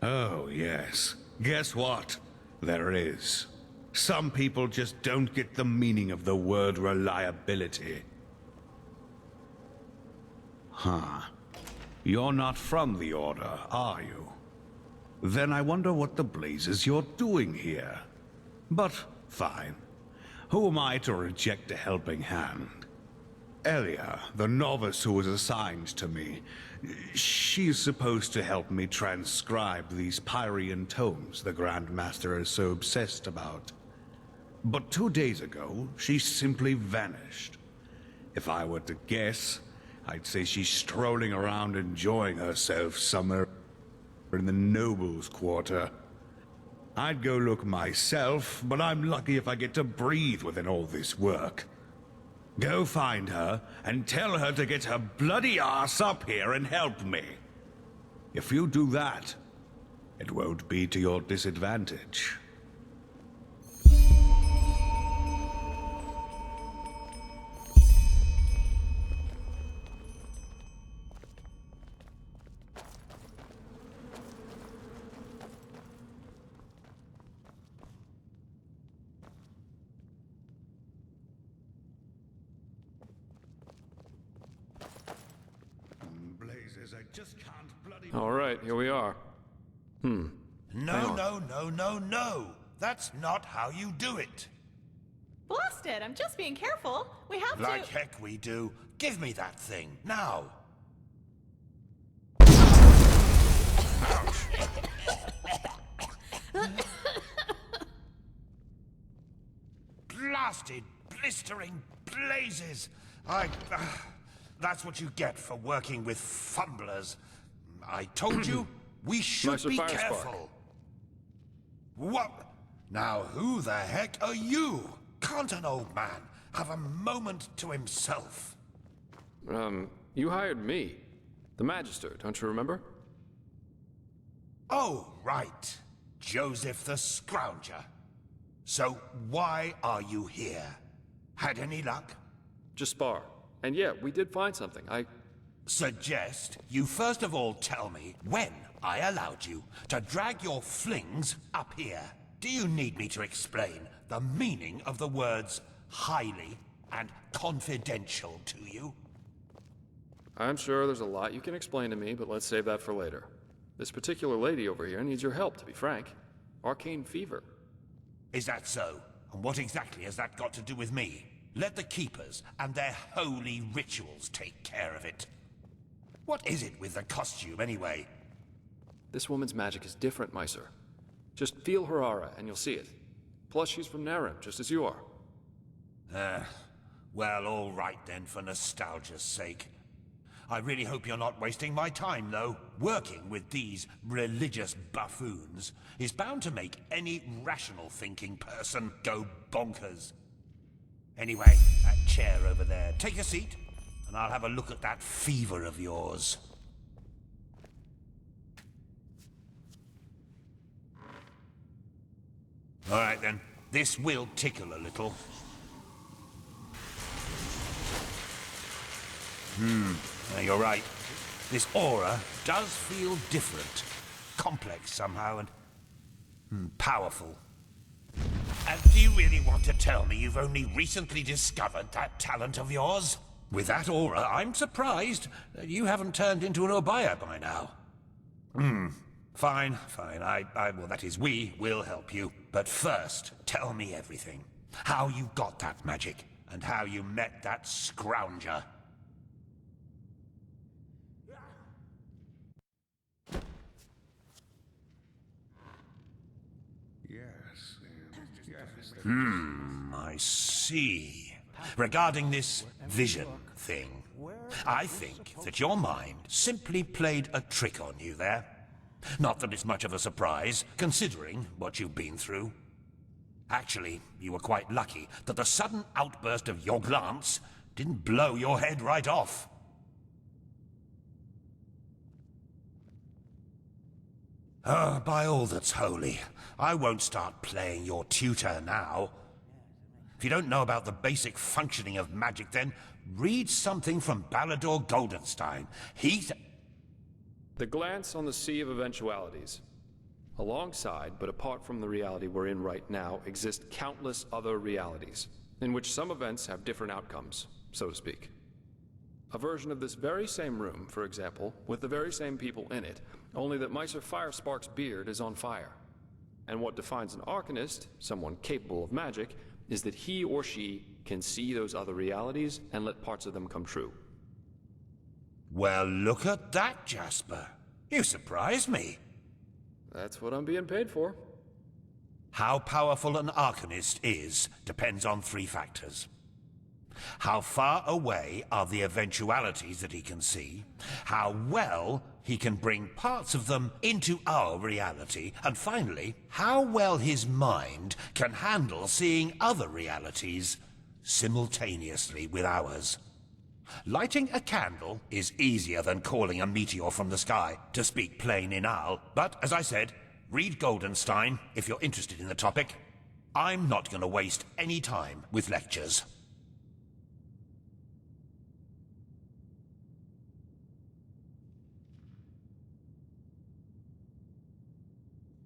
Oh, yes. Guess what? There is. Some people just don't get the meaning of the word reliability. Huh. You're not from the Order, are you? Then I wonder what the blazes you're doing here. But, fine. Who am I to reject a helping hand? Elia, the novice who was assigned to me, she's supposed to help me transcribe these Pyrian tomes the Grand Master is so obsessed about. But 2 days ago, she simply vanished. If I were to guess, I'd say she's strolling around enjoying herself somewhere in the Nobles' Quarter. I'd go look myself, but I'm lucky if I get to breathe within all this work. Go find her, and tell her to get her bloody ass up here and help me. If you do that, it won't be to your disadvantage. All right, here we are. No, no. That's not how you do it. Blast it! I'm just being careful. We have to. Like heck we do. Give me that thing, now. blasted, blistering blazes! That's what you get for working with fumblers. I told you, we should be careful. What? Now who the heck are you? Can't an old man have a moment to himself? You hired me. The Magister, don't you remember? Oh, right. Joseph the Scrounger. So why are you here? Had any luck? Just spar. And yeah, we did find something. I suggest you first of all tell me when I allowed you to drag your flings up here. Do you need me to explain the meaning of the words highly and confidential to you? I'm sure there's a lot you can explain to me, but let's save that for later. This particular lady over here needs your help, to be frank. Arcane fever. Is that so? And what exactly has that got to do with me? Let the Keepers and their holy rituals take care of it. What is it with the costume, anyway? This woman's magic is different, Meiser. Just feel her aura, and you'll see it. Plus, she's from Narim, just as you are. Well, all right then, for nostalgia's sake. I really hope you're not wasting my time, though. Working with these religious buffoons is bound to make any rational thinking person go bonkers. Anyway, that chair over there. Take a seat, and I'll have a look at that fever of yours. All right, then. This will tickle a little. You're right. This aura does feel different. Complex somehow, and powerful. And do you really want to tell me you've only recently discovered that talent of yours? With that aura, I'm surprised that you haven't turned into an Obaya by now. Fine. Well, that is, we will help you. But first, tell me everything. How you got that magic, and how you met that Scrounger. I see. Regarding this vision thing, I think that your mind simply played a trick on you there. Not that it's much of a surprise, considering what you've been through. Actually, you were quite lucky that the sudden outburst of your glance didn't blow your head right off. By all that's holy, I won't start playing your tutor now. If you don't know about the basic functioning of magic, then read something from Balador Goldenstein. The glance on the sea of eventualities. Alongside, but apart from the reality we're in right now, exist countless other realities, in which some events have different outcomes, so to speak. A version of this very same room, for example, with the very same people in it, only that Meiser Firespark's beard is on fire. And what defines an Arcanist, someone capable of magic, is that he or she can see those other realities and let parts of them come true. Well, look at that, Jasper. You surprised me. That's what I'm being paid for. How powerful an Arcanist is depends on 3 factors. How far away are the eventualities that he can see, how well he can bring parts of them into our reality, and finally, how well his mind can handle seeing other realities simultaneously with ours. Lighting a candle is easier than calling a meteor from the sky, to speak plain Inal, but as I said, read Goldenstein if you're interested in the topic. I'm not going to waste any time with lectures.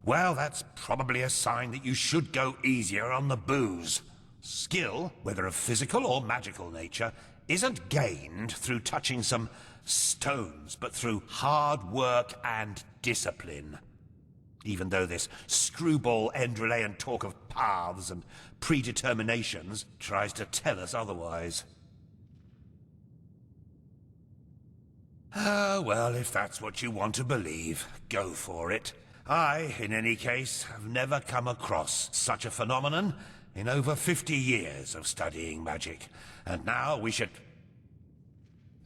Well, that's probably a sign that you should go easier on the booze. Skill, whether of physical or magical nature, isn't gained through touching some stones, but through hard work and discipline. Even though this screwball Enderalian talk of paths and predeterminations tries to tell us otherwise. Well, if that's what you want to believe, go for it. I, in any case, have never come across such a phenomenon in over 50 years of studying magic. And now we should...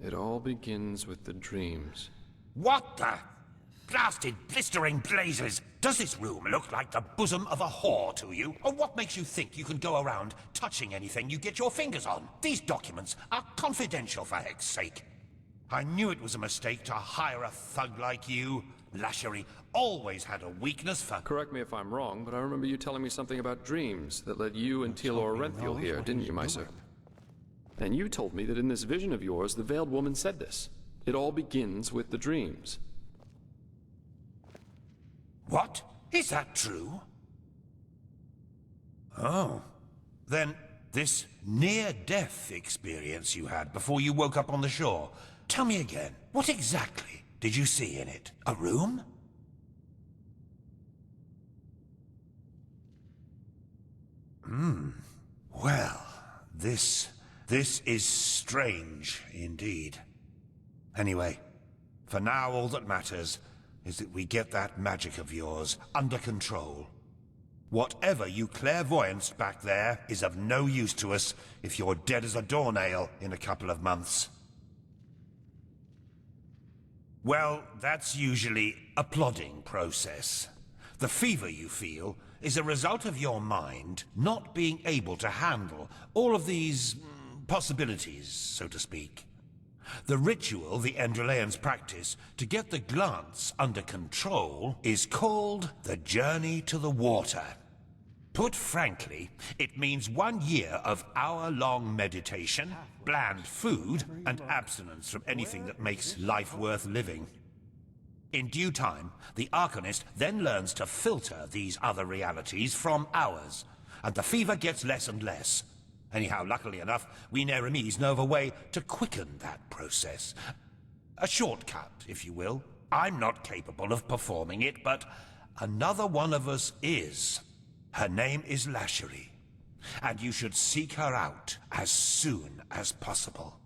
It all begins with the dreams. What the... blasted blistering blazes! Does this room look like the bosom of a whore to you? Or what makes you think you can go around touching anything you get your fingers on? These documents are confidential, for heck's sake. I knew it was a mistake to hire a thug like you. Lashery always had a weakness for... Correct me if I'm wrong, but I remember you telling me something about dreams that led you and Telor Renthiel here, didn't you, Meiser? And you told me that in this vision of yours, the Veiled Woman said this. It all begins with the dreams. What? Is that true? Oh. Then this near-death experience you had before you woke up on the shore. Tell me again, what exactly did you see in it? A room? Well, this is strange indeed. Anyway, for now all that matters is that we get that magic of yours under control. Whatever you clairvoyanced back there is of no use to us if you're dead as a doornail in a couple of months. Well, that's usually a plodding process. The fever you feel is a result of your mind not being able to handle all of these possibilities, so to speak. The ritual the Enderalians practice to get the glance under control is called the Journey to the Water. Put frankly, it means 1 year of hour-long meditation, bland food, and abstinence from anything that makes life worth living. In due time, the Arcanist then learns to filter these other realities from ours, and the fever gets less and less. Anyhow, luckily enough, we Neremes know of a way to quicken that process. A shortcut, if you will. I'm not capable of performing it, but another one of us is. Her name is Lashery, and you should seek her out as soon as possible.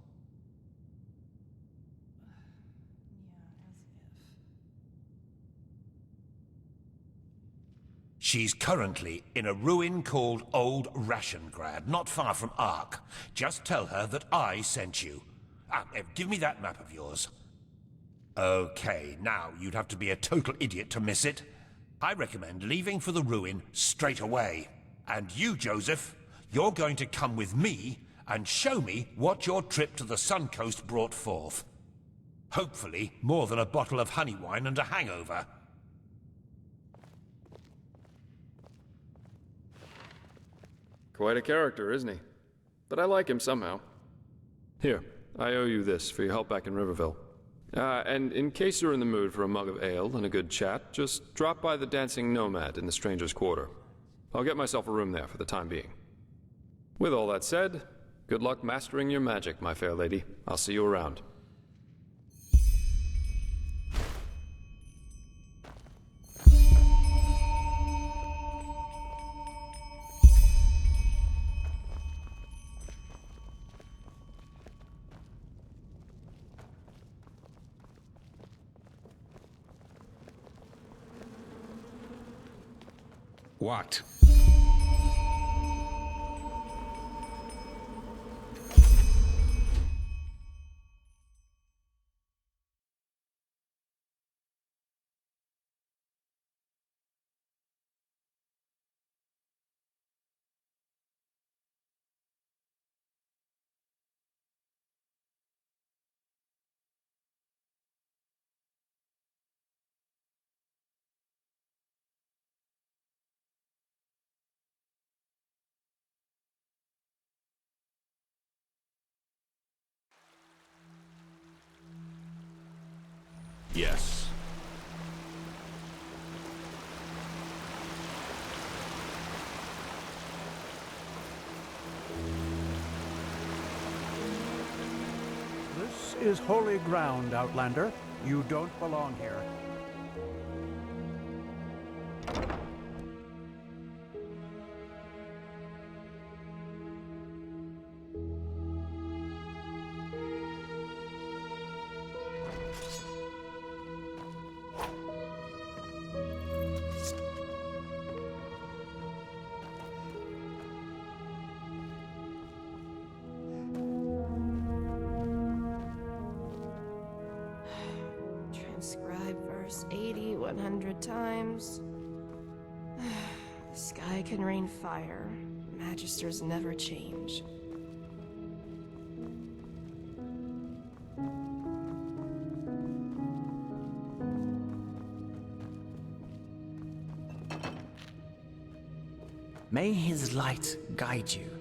She's currently in a ruin called Old Rashengrad, not far from Ark. Just tell her that I sent you. Give me that map of yours. Okay, now you'd have to be a total idiot to miss it. I recommend leaving for the ruin straight away. And you, Joseph, you're going to come with me and show me what your trip to the Sun Coast brought forth. Hopefully, more than a bottle of honey wine and a hangover. Quite a character, isn't he? But I like him somehow. Here, I owe you this for your help back in Riverville. And in case you're in the mood for a mug of ale and a good chat, just drop by the Dancing Nomad in the Stranger's Quarter. I'll get myself a room there for the time being. With all that said, good luck mastering your magic, my fair lady. I'll see you around. What? Yes. This is holy ground, Outlander. You don't belong here. reverse 80 100 times. The sky can rain fire. Magisters never change. May his light guide you.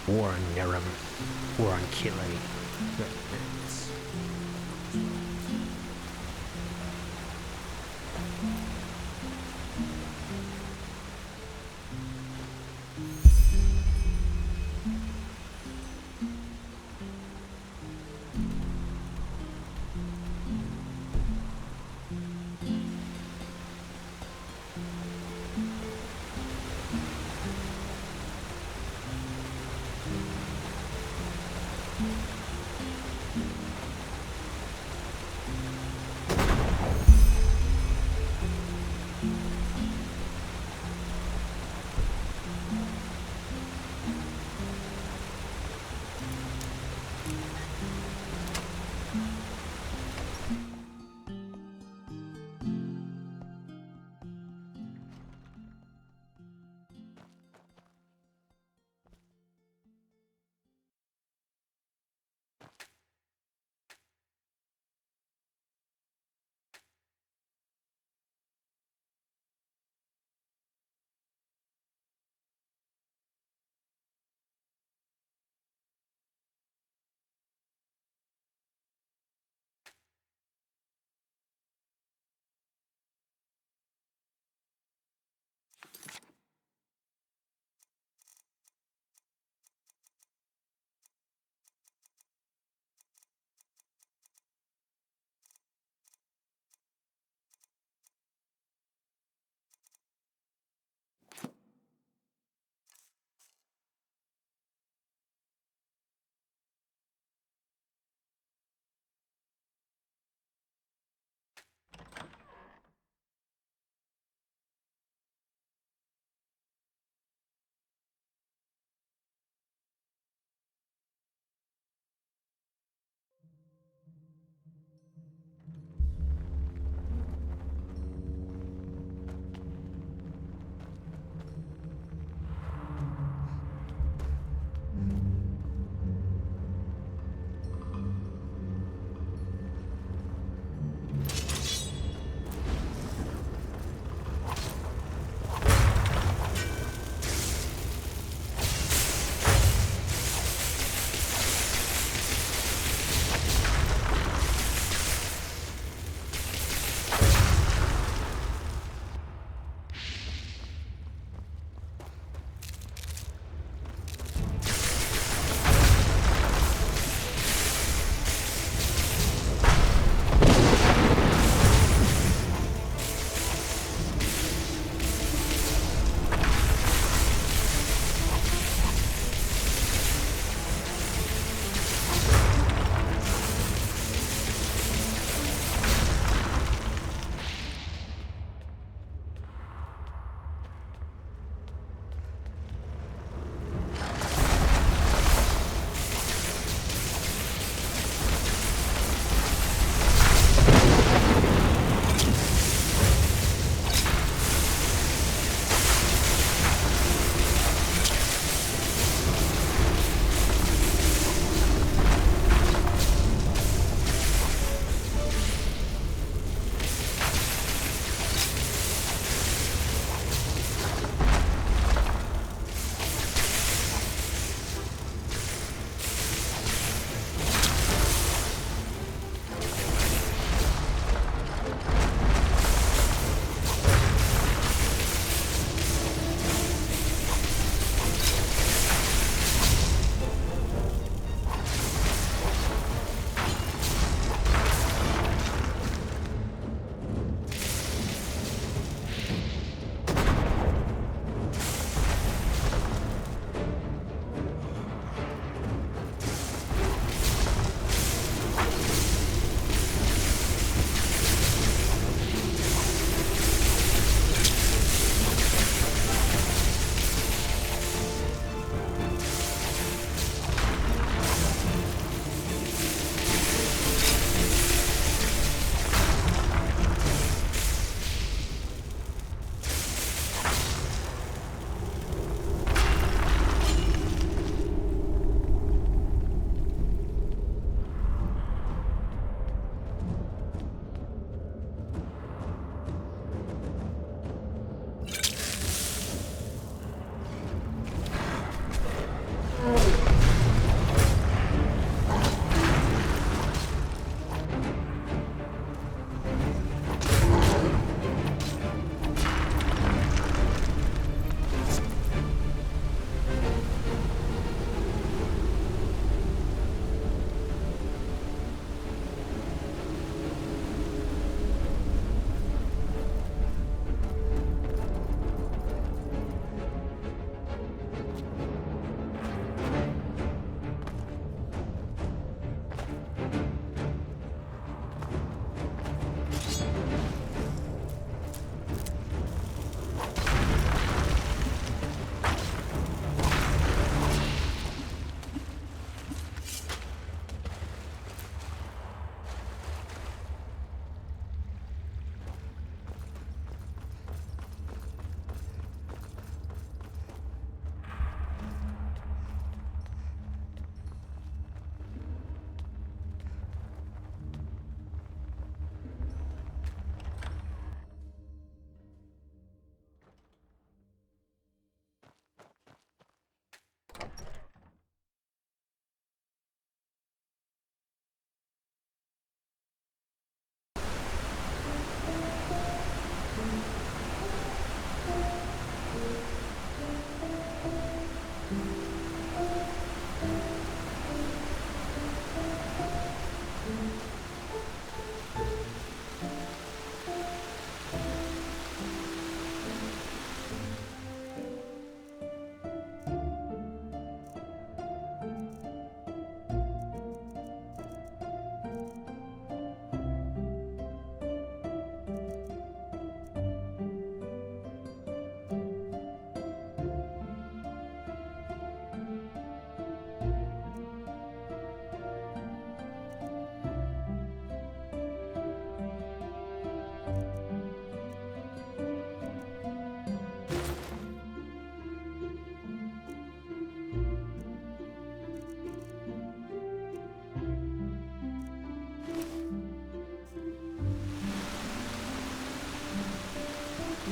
War on Nerim. War on Kile.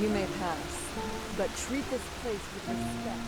You may pass, but treat this place with respect.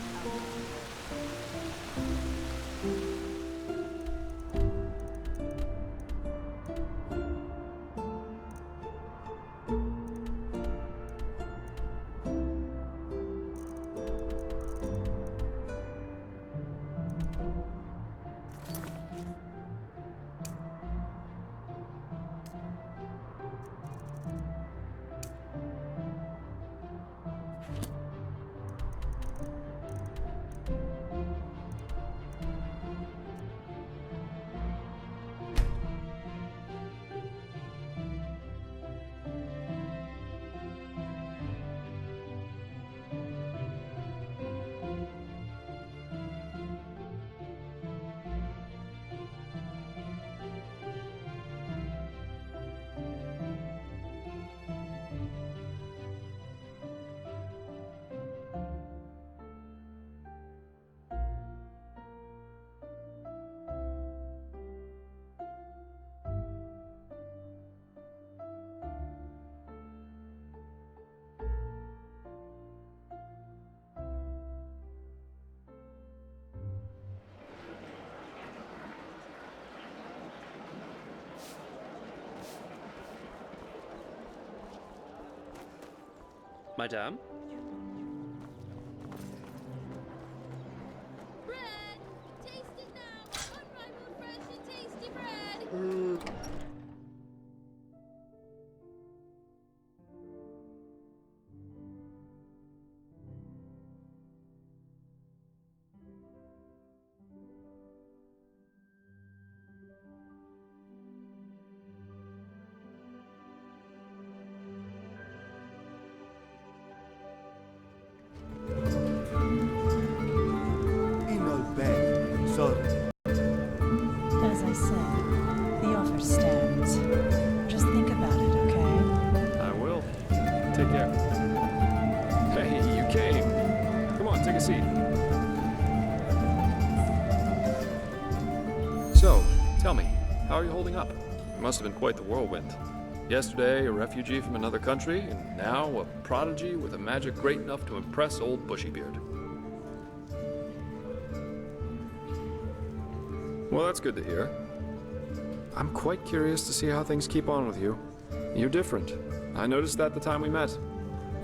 Madame? Bread! Taste it now! Unrivaled, fresh, and tasty bread! As I said, the offer stands. Just think about it, okay? I will. Take care. Hey, you came. Come on, take a seat. So, tell me, how are you holding up? It must have been quite the whirlwind. Yesterday, a refugee from another country, and now a prodigy with a magic great enough to impress old Bushybeard. Well, that's good to hear. I'm quite curious to see how things keep on with you. You're different. I noticed that the time we met.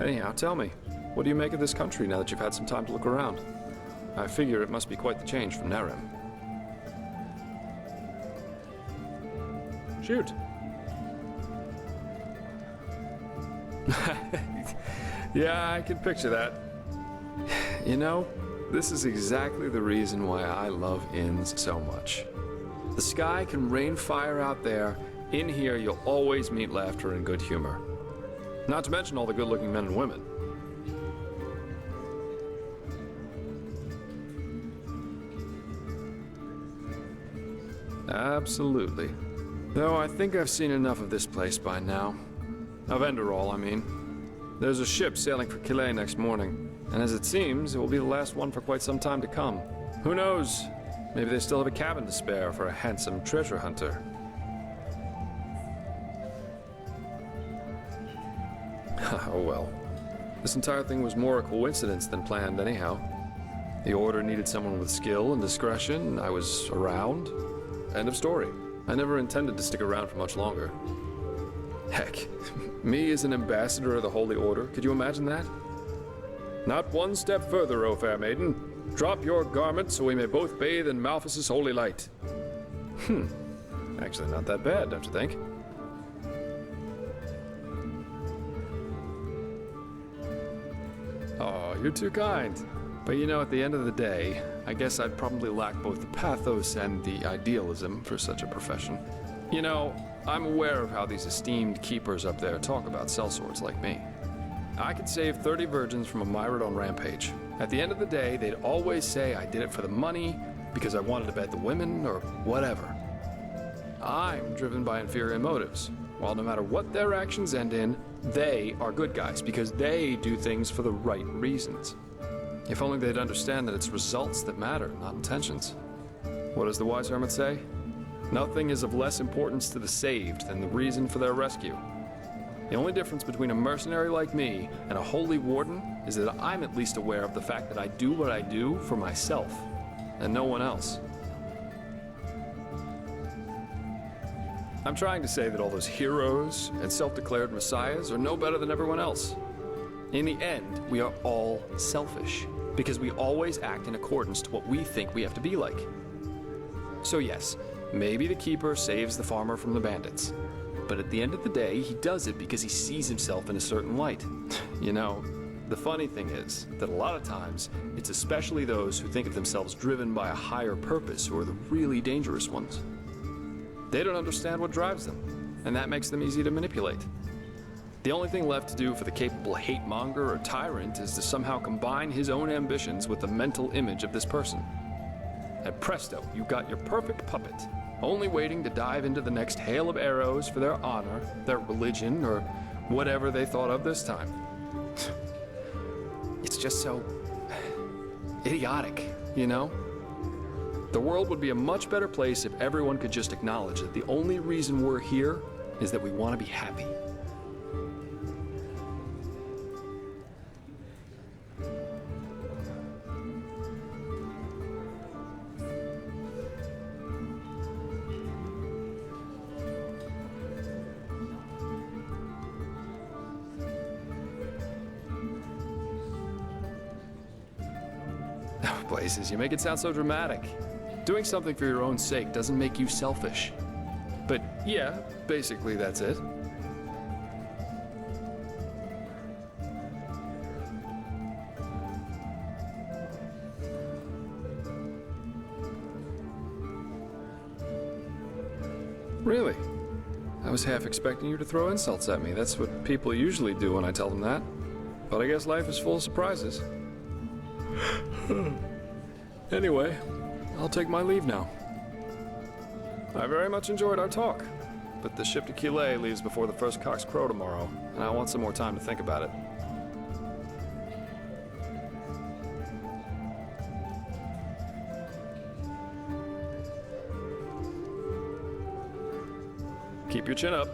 Anyhow, tell me, what do you make of this country now that you've had some time to look around? I figure it must be quite the change from Nerem. Shoot. Yeah, I can picture that. You know, this is exactly the reason why I love inns so much. The sky can rain fire out there. In here, you'll always meet laughter and good humor. Not to mention all the good-looking men and women. Absolutely. Though I think I've seen enough of this place by now. Of Enderal, I mean. There's a ship sailing for Calais next morning, and as it seems, it will be the last one for quite some time to come. Who knows? Maybe they still have a cabin to spare for a handsome treasure hunter. Oh well. This entire thing was more a coincidence than planned anyhow. The Order needed someone with skill and discretion. I was around. End of story. I never intended to stick around for much longer. Heck, me as an ambassador of the Holy Order, could you imagine that? Not one step further, O fair maiden. Drop your garment so we may both bathe in Malphas's holy light. Actually not that bad, don't you think? Oh, you're too kind. But you know, at the end of the day, I guess I'd probably lack both the pathos and the idealism for such a profession. You know, I'm aware of how these esteemed keepers up there talk about sellswords like me. I could save 30 virgins from a Myrodon rampage. At the end of the day, they'd always say I did it for the money, because I wanted to bet the women, or whatever. I'm driven by inferior motives, while no matter what their actions end in, they are good guys, because they do things for the right reasons. If only they'd understand that it's results that matter, not intentions. What does the wise hermit say? Nothing is of less importance to the saved than the reason for their rescue. The only difference between a mercenary like me and a holy warden is that I'm at least aware of the fact that I do what I do for myself, and no one else. I'm trying to say that all those heroes and self-declared messiahs are no better than everyone else. In the end, we are all selfish, because we always act in accordance to what we think we have to be like. So yes, maybe the Keeper saves the farmer from the bandits. But at the end of the day, he does it because he sees himself in a certain light. You know, the funny thing is that a lot of times, it's especially those who think of themselves driven by a higher purpose who are the really dangerous ones. They don't understand what drives them, and that makes them easy to manipulate. The only thing left to do for the capable hate-monger or tyrant is to somehow combine his own ambitions with the mental image of this person. And presto, you got your perfect puppet, only waiting to dive into the next hail of arrows for their honor, their religion, or whatever they thought of this time. It's just so idiotic, you know? The world would be a much better place if everyone could just acknowledge that the only reason we're here is that we want to be happy. Blazes, you make it sound so dramatic. Doing something for your own sake doesn't make you selfish. But yeah, basically that's it. Really? I was half expecting you to throw insults at me. That's what people usually do when I tell them that. But I guess life is full of surprises. Anyway, I'll take my leave now. I very much enjoyed our talk, but the ship to Killet leaves before the first cocks crow tomorrow, and I want some more time to think about it. Keep your chin up.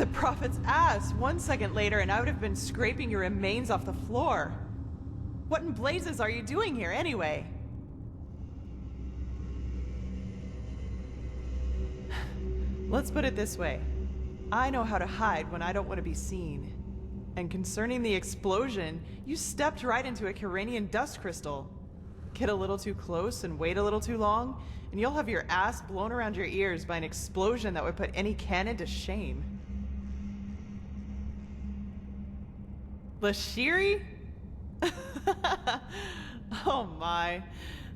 the prophet's ass! 1 second later and I would have been scraping your remains off the floor. What in blazes are you doing here anyway? Let's put it this way. I know how to hide when I don't want to be seen. And concerning the explosion, you stepped right into a Kyranian dust crystal. Get a little too close and wait a little too long, and you'll have your ass blown around your ears by an explosion that would put any cannon to shame. Lashiri? Oh my.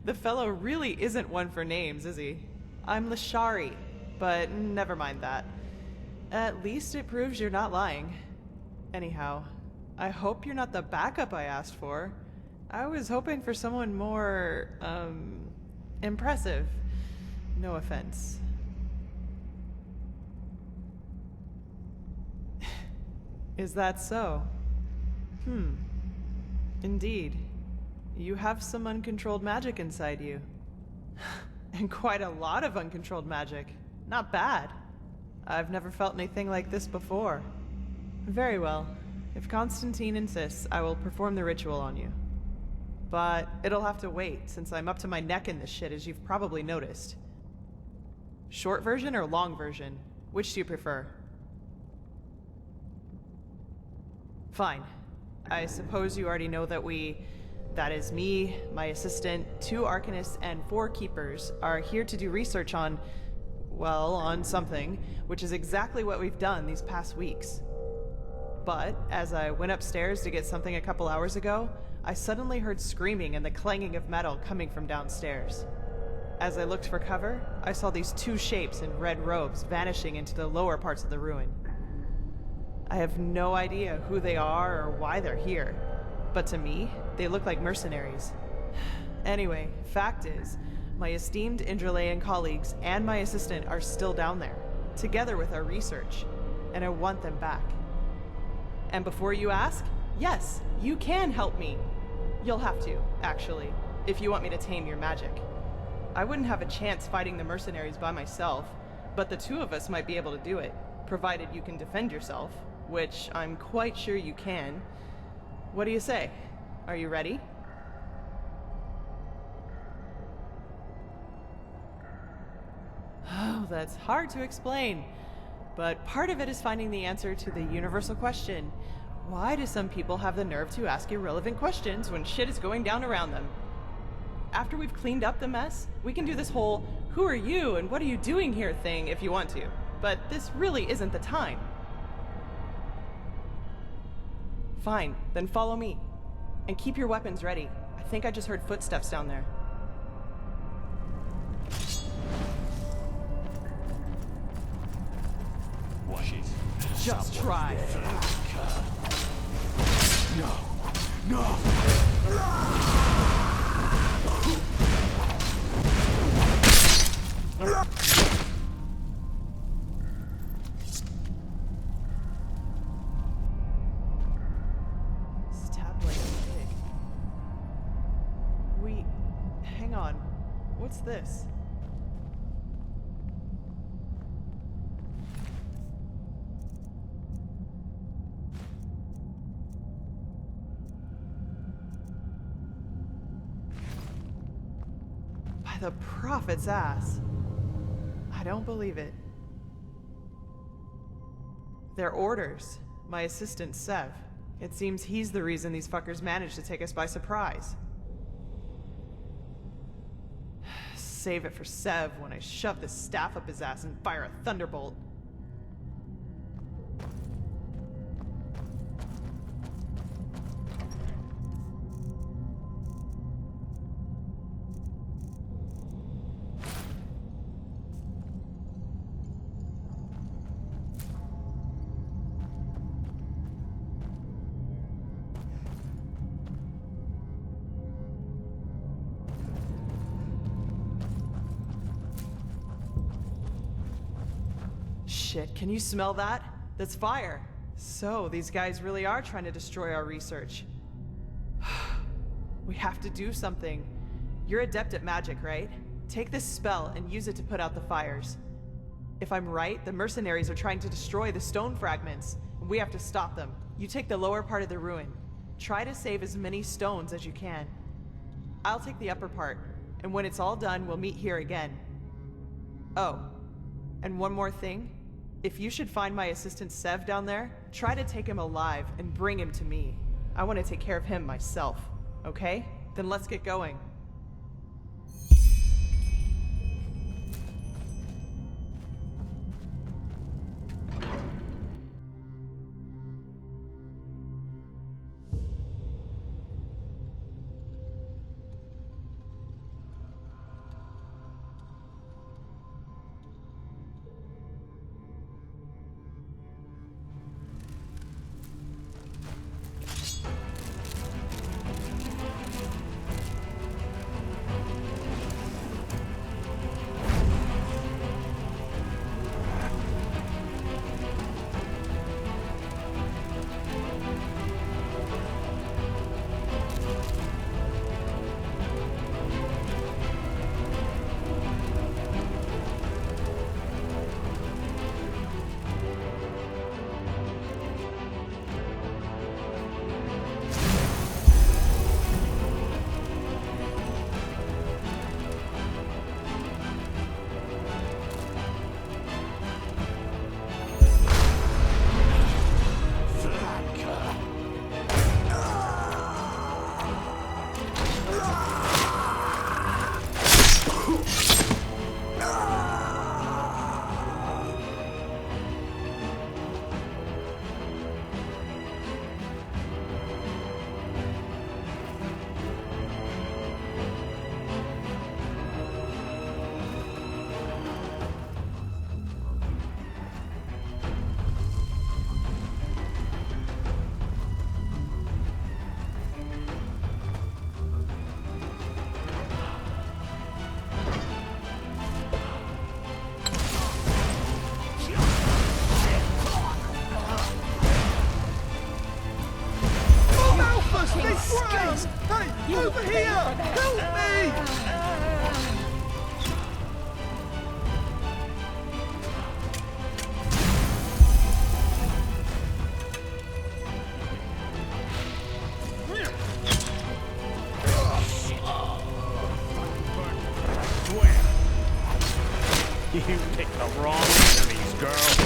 The fellow really isn't one for names, is he? I'm Lashari, but never mind that. At least it proves you're not lying. Anyhow, I hope you're not the backup I asked for. I was hoping for someone more, impressive. No offense. Is that so? Indeed. You have some uncontrolled magic inside you. And quite a lot of uncontrolled magic. Not bad. I've never felt anything like this before. Very well. If Constantine insists, I will perform the ritual on you. But it'll have to wait, since I'm up to my neck in this shit, as you've probably noticed. Short version or long version? Which do you prefer? Fine. I suppose you already know that that is me, my assistant, 2 Arcanists, and 4 Keepers, are here to do research on, well, on something, which is exactly what we've done these past weeks. But as I went upstairs to get something a couple hours ago, I suddenly heard screaming and the clanging of metal coming from downstairs. As I looked for cover, I saw these 2 shapes in red robes vanishing into the lower parts of the ruin. I have no idea who they are or why they're here, but to me, they look like mercenaries. Anyway, fact is, my esteemed Enderalian colleagues and my assistant are still down there, together with our research, and I want them back. And before you ask, yes, you can help me. You'll have to, actually, if you want me to tame your magic. I wouldn't have a chance fighting the mercenaries by myself, but the 2 of us might be able to do it, provided you can defend yourself, which I'm quite sure you can. What do you say? Are you ready? Oh, that's hard to explain. But part of it is finding the answer to the universal question. Why do some people have the nerve to ask irrelevant questions when shit is going down around them? After we've cleaned up the mess, we can do this whole, who are you and what are you doing here thing if you want to. But this really isn't the time. Fine, then follow me. And keep your weapons ready. I think I just heard footsteps down there. Watch it. Just try. No. No. Stabbed like a pig. Hang on. What's this? By the prophet's ass. I don't believe it. They're orders. My assistant, Sev. It seems he's the reason these fuckers managed to take us by surprise. Save it for Sev when I shove this staff up his ass and fire a thunderbolt. Shit, can you smell that? That's fire. So, these guys really are trying to destroy our research. We have to do something. You're adept at magic, right? Take this spell and use it to put out the fires. If I'm right, the mercenaries are trying to destroy the stone fragments, and we have to stop them. You take the lower part of the ruin. Try to save as many stones as you can. I'll take the upper part, and when it's all done, we'll meet here again. Oh, and one more thing. If you should find my assistant Sev down there, try to take him alive and bring him to me. I want to take care of him myself, okay? Then let's get going. Hey, over here! Help me! You picked the wrong enemies, girl.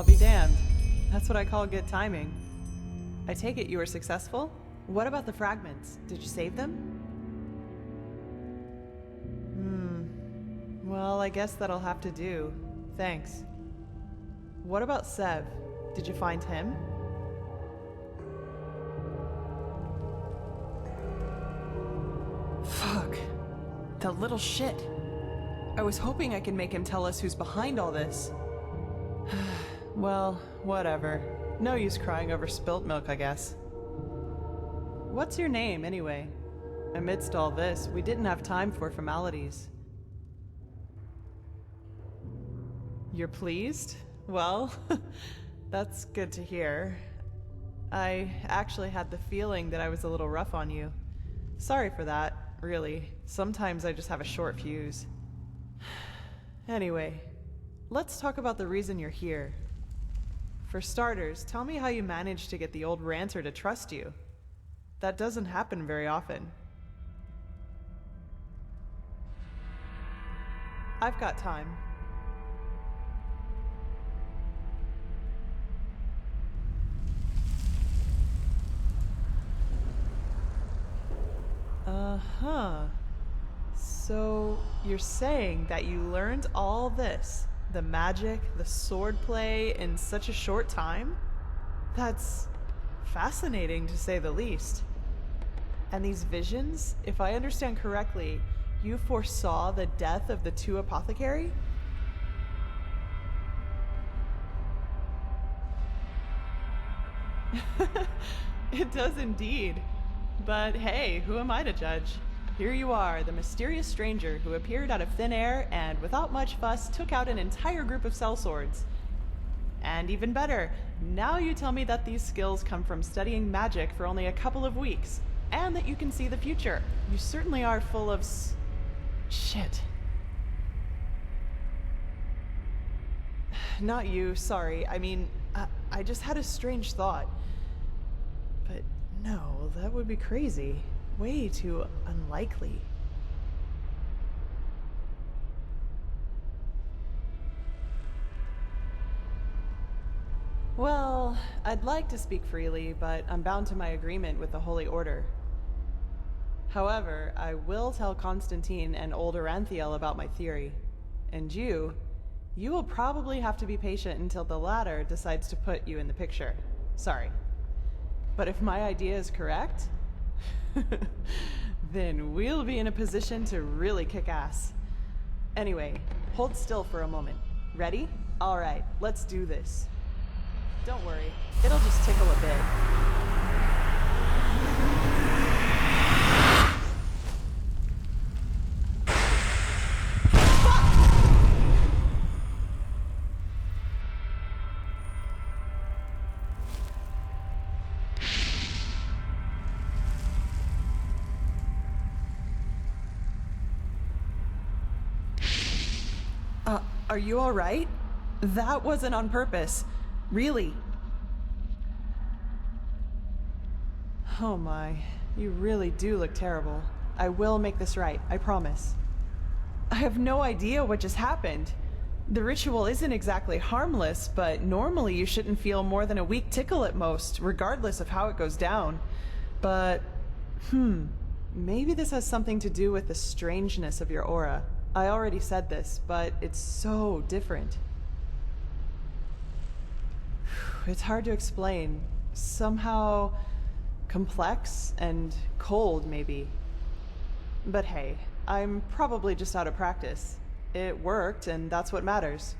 I'll be damned. That's what I call good timing. I take it you were successful? What about the fragments? Did you save them? Well, I guess that'll have to do. Thanks. What about Sev? Did you find him? Fuck. That little shit. I was hoping I could make him tell us who's behind all this. Well, whatever. No use crying over spilt milk, I guess. What's your name, anyway? Amidst all this, we didn't have time for formalities. You're pleased? Well, that's good to hear. I actually had the feeling that I was a little rough on you. Sorry for that, really. Sometimes I just have a short fuse. Anyway, let's talk about the reason you're here. For starters, tell me how you managed to get the old ranter to trust you. That doesn't happen very often. I've got time. Uh-huh. So, you're saying that you learned all this, the magic, the swordplay, in such a short time? That's fascinating, to say the least. And these visions, if I understand correctly, you foresaw the death of the two apothecary? It does indeed. But hey, who am I to judge? Here you are, the mysterious stranger who appeared out of thin air and, without much fuss, took out an entire group of sellswords. And even better, now you tell me that these skills come from studying magic for only a couple of weeks, and that you can see the future. You certainly are full of shit. Not you, sorry. I mean, I just had a strange thought. But no, that would be crazy. Way too unlikely. Well, I'd like to speak freely, but I'm bound to my agreement with the Holy Order. However, I will tell Constantine and old Aranthiel about my theory. And you will probably have to be patient until the latter decides to put you in the picture. Sorry. But if my idea is correct, then we'll be in a position to really kick ass. Anyway, hold still for a moment. Ready? All right, let's do this. Don't worry, it'll just tickle a bit. Are you all right? That wasn't on purpose. Really. Oh my, you really do look terrible. I will make this right, I promise. I have no idea what just happened. The ritual isn't exactly harmless, but normally you shouldn't feel more than a weak tickle at most, regardless of how it goes down. But, maybe this has something to do with the strangeness of your aura. I already said this, but it's so different. It's hard to explain. Somehow complex and cold, maybe. But hey, I'm probably just out of practice. It worked, and that's what matters.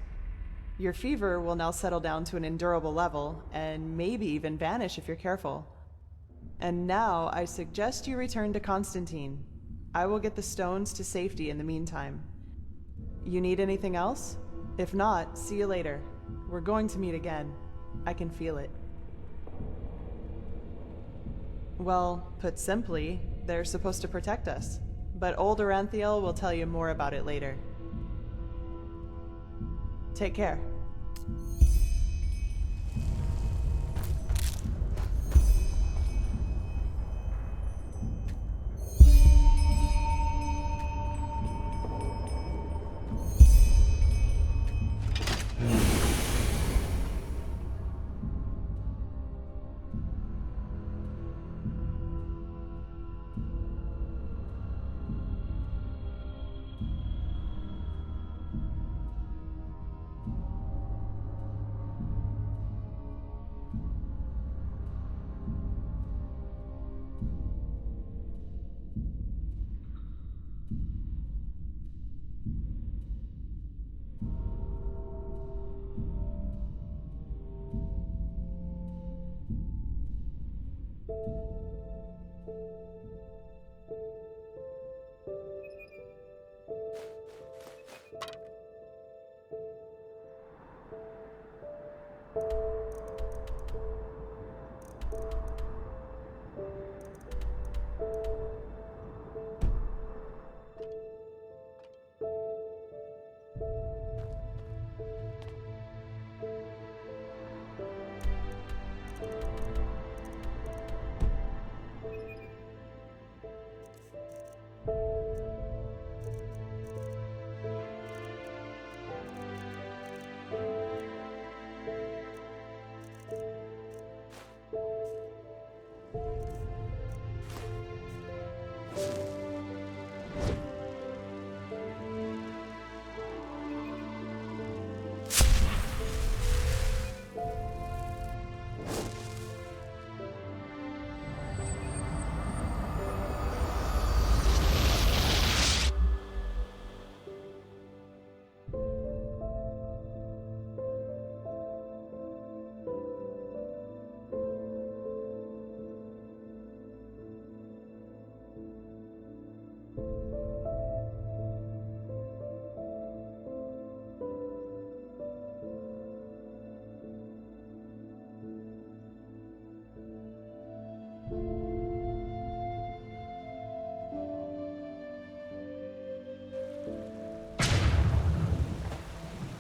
Your fever will now settle down to an endurable level, and maybe even vanish if you're careful. And now I suggest you return to Constantine. I will get the stones to safety in the meantime. You need anything else? If not, see you later. We're going to meet again. I can feel it. Well, put simply, they're supposed to protect us. But old Aranthiel will tell you more about it later. Take care.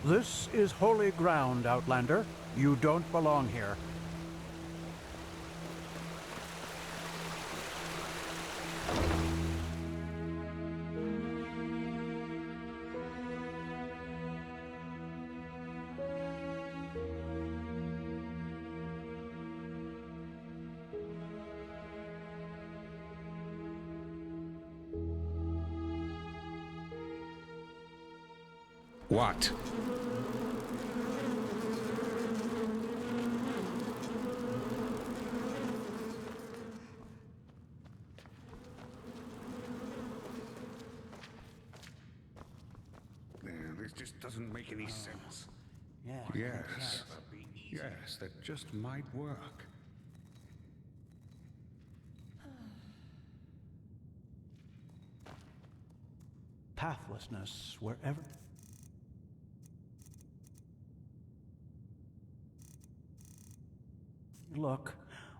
This is holy ground, Outlander. You don't belong here. What? This just doesn't make any sense. Yes. Yes, that just might work. Pathlessness wherever. Look,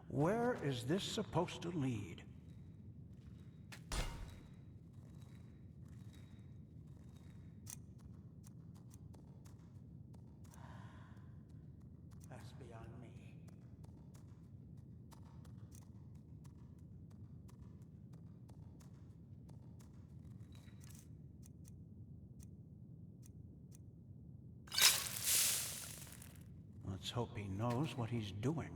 where is this supposed to lead? That's beyond me. Let's hope he knows what he's doing.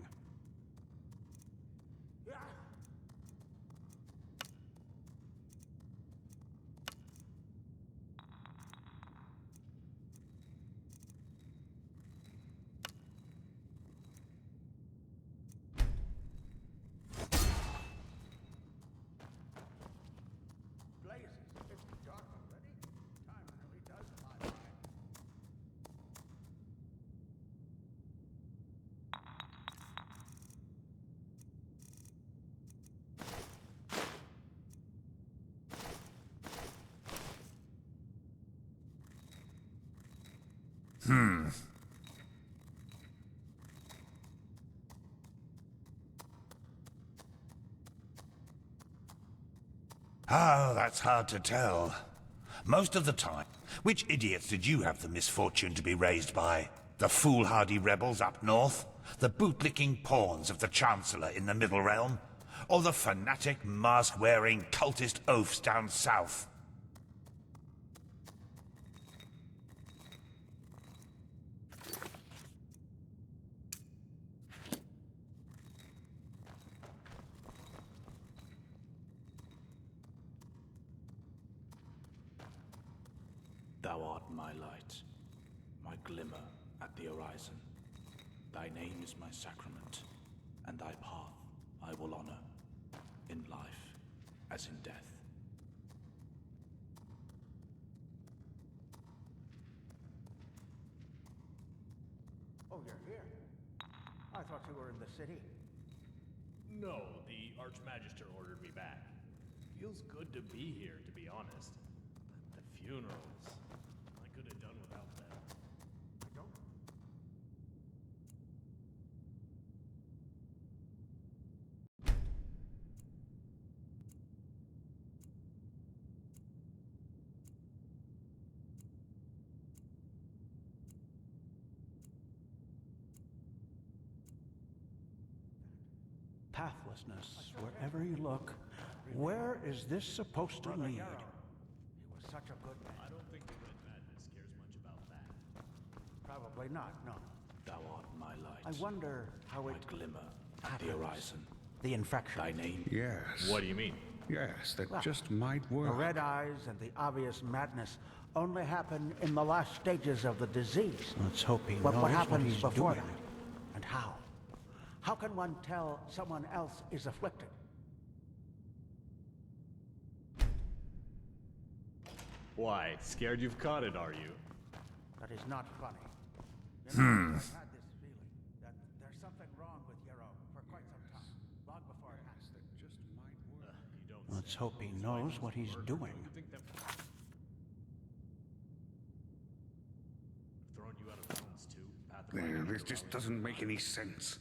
Oh, that's hard to tell. Most of the time. Which idiots did you have the misfortune to be raised by? The foolhardy rebels up north? The bootlicking pawns of the Chancellor in the Middle Realm? Or the fanatic, mask-wearing cultist oafs down south? Thou art my light, my glimmer at the horizon. Thy name is my sacrament, and thy path I will honor, in life as in death. Oh, you're here? I thought you were in the city. No, the Archmagister ordered me back. Feels good to be here, to be honest. But the funerals, I could have done without them. I don't. Pathlessness wherever you look. Where is this supposed to lead? He was such a good man. I don't think the Red Madness cares much about that. Probably not, no. Thou art my light. I wonder how it glimmer at the horizon. The infection. Thy name. Yes. What do you mean? Yes, that Well, just might work. The red eyes and the obvious madness only happen in the last stages of the disease. Let's hope he But knows what happens he's before doing. that? And how? How can one tell someone else is afflicted? Why, scared you've caught it, are you? That is not funny. You know, I've had this feeling that there's something wrong with Yarrow for quite some time, long before it happens. That just might work. You don't Let's hope he knows what he's doing. You think that... Throwing you out of bounds, too? Path of There, Light. this just doesn't make any sense.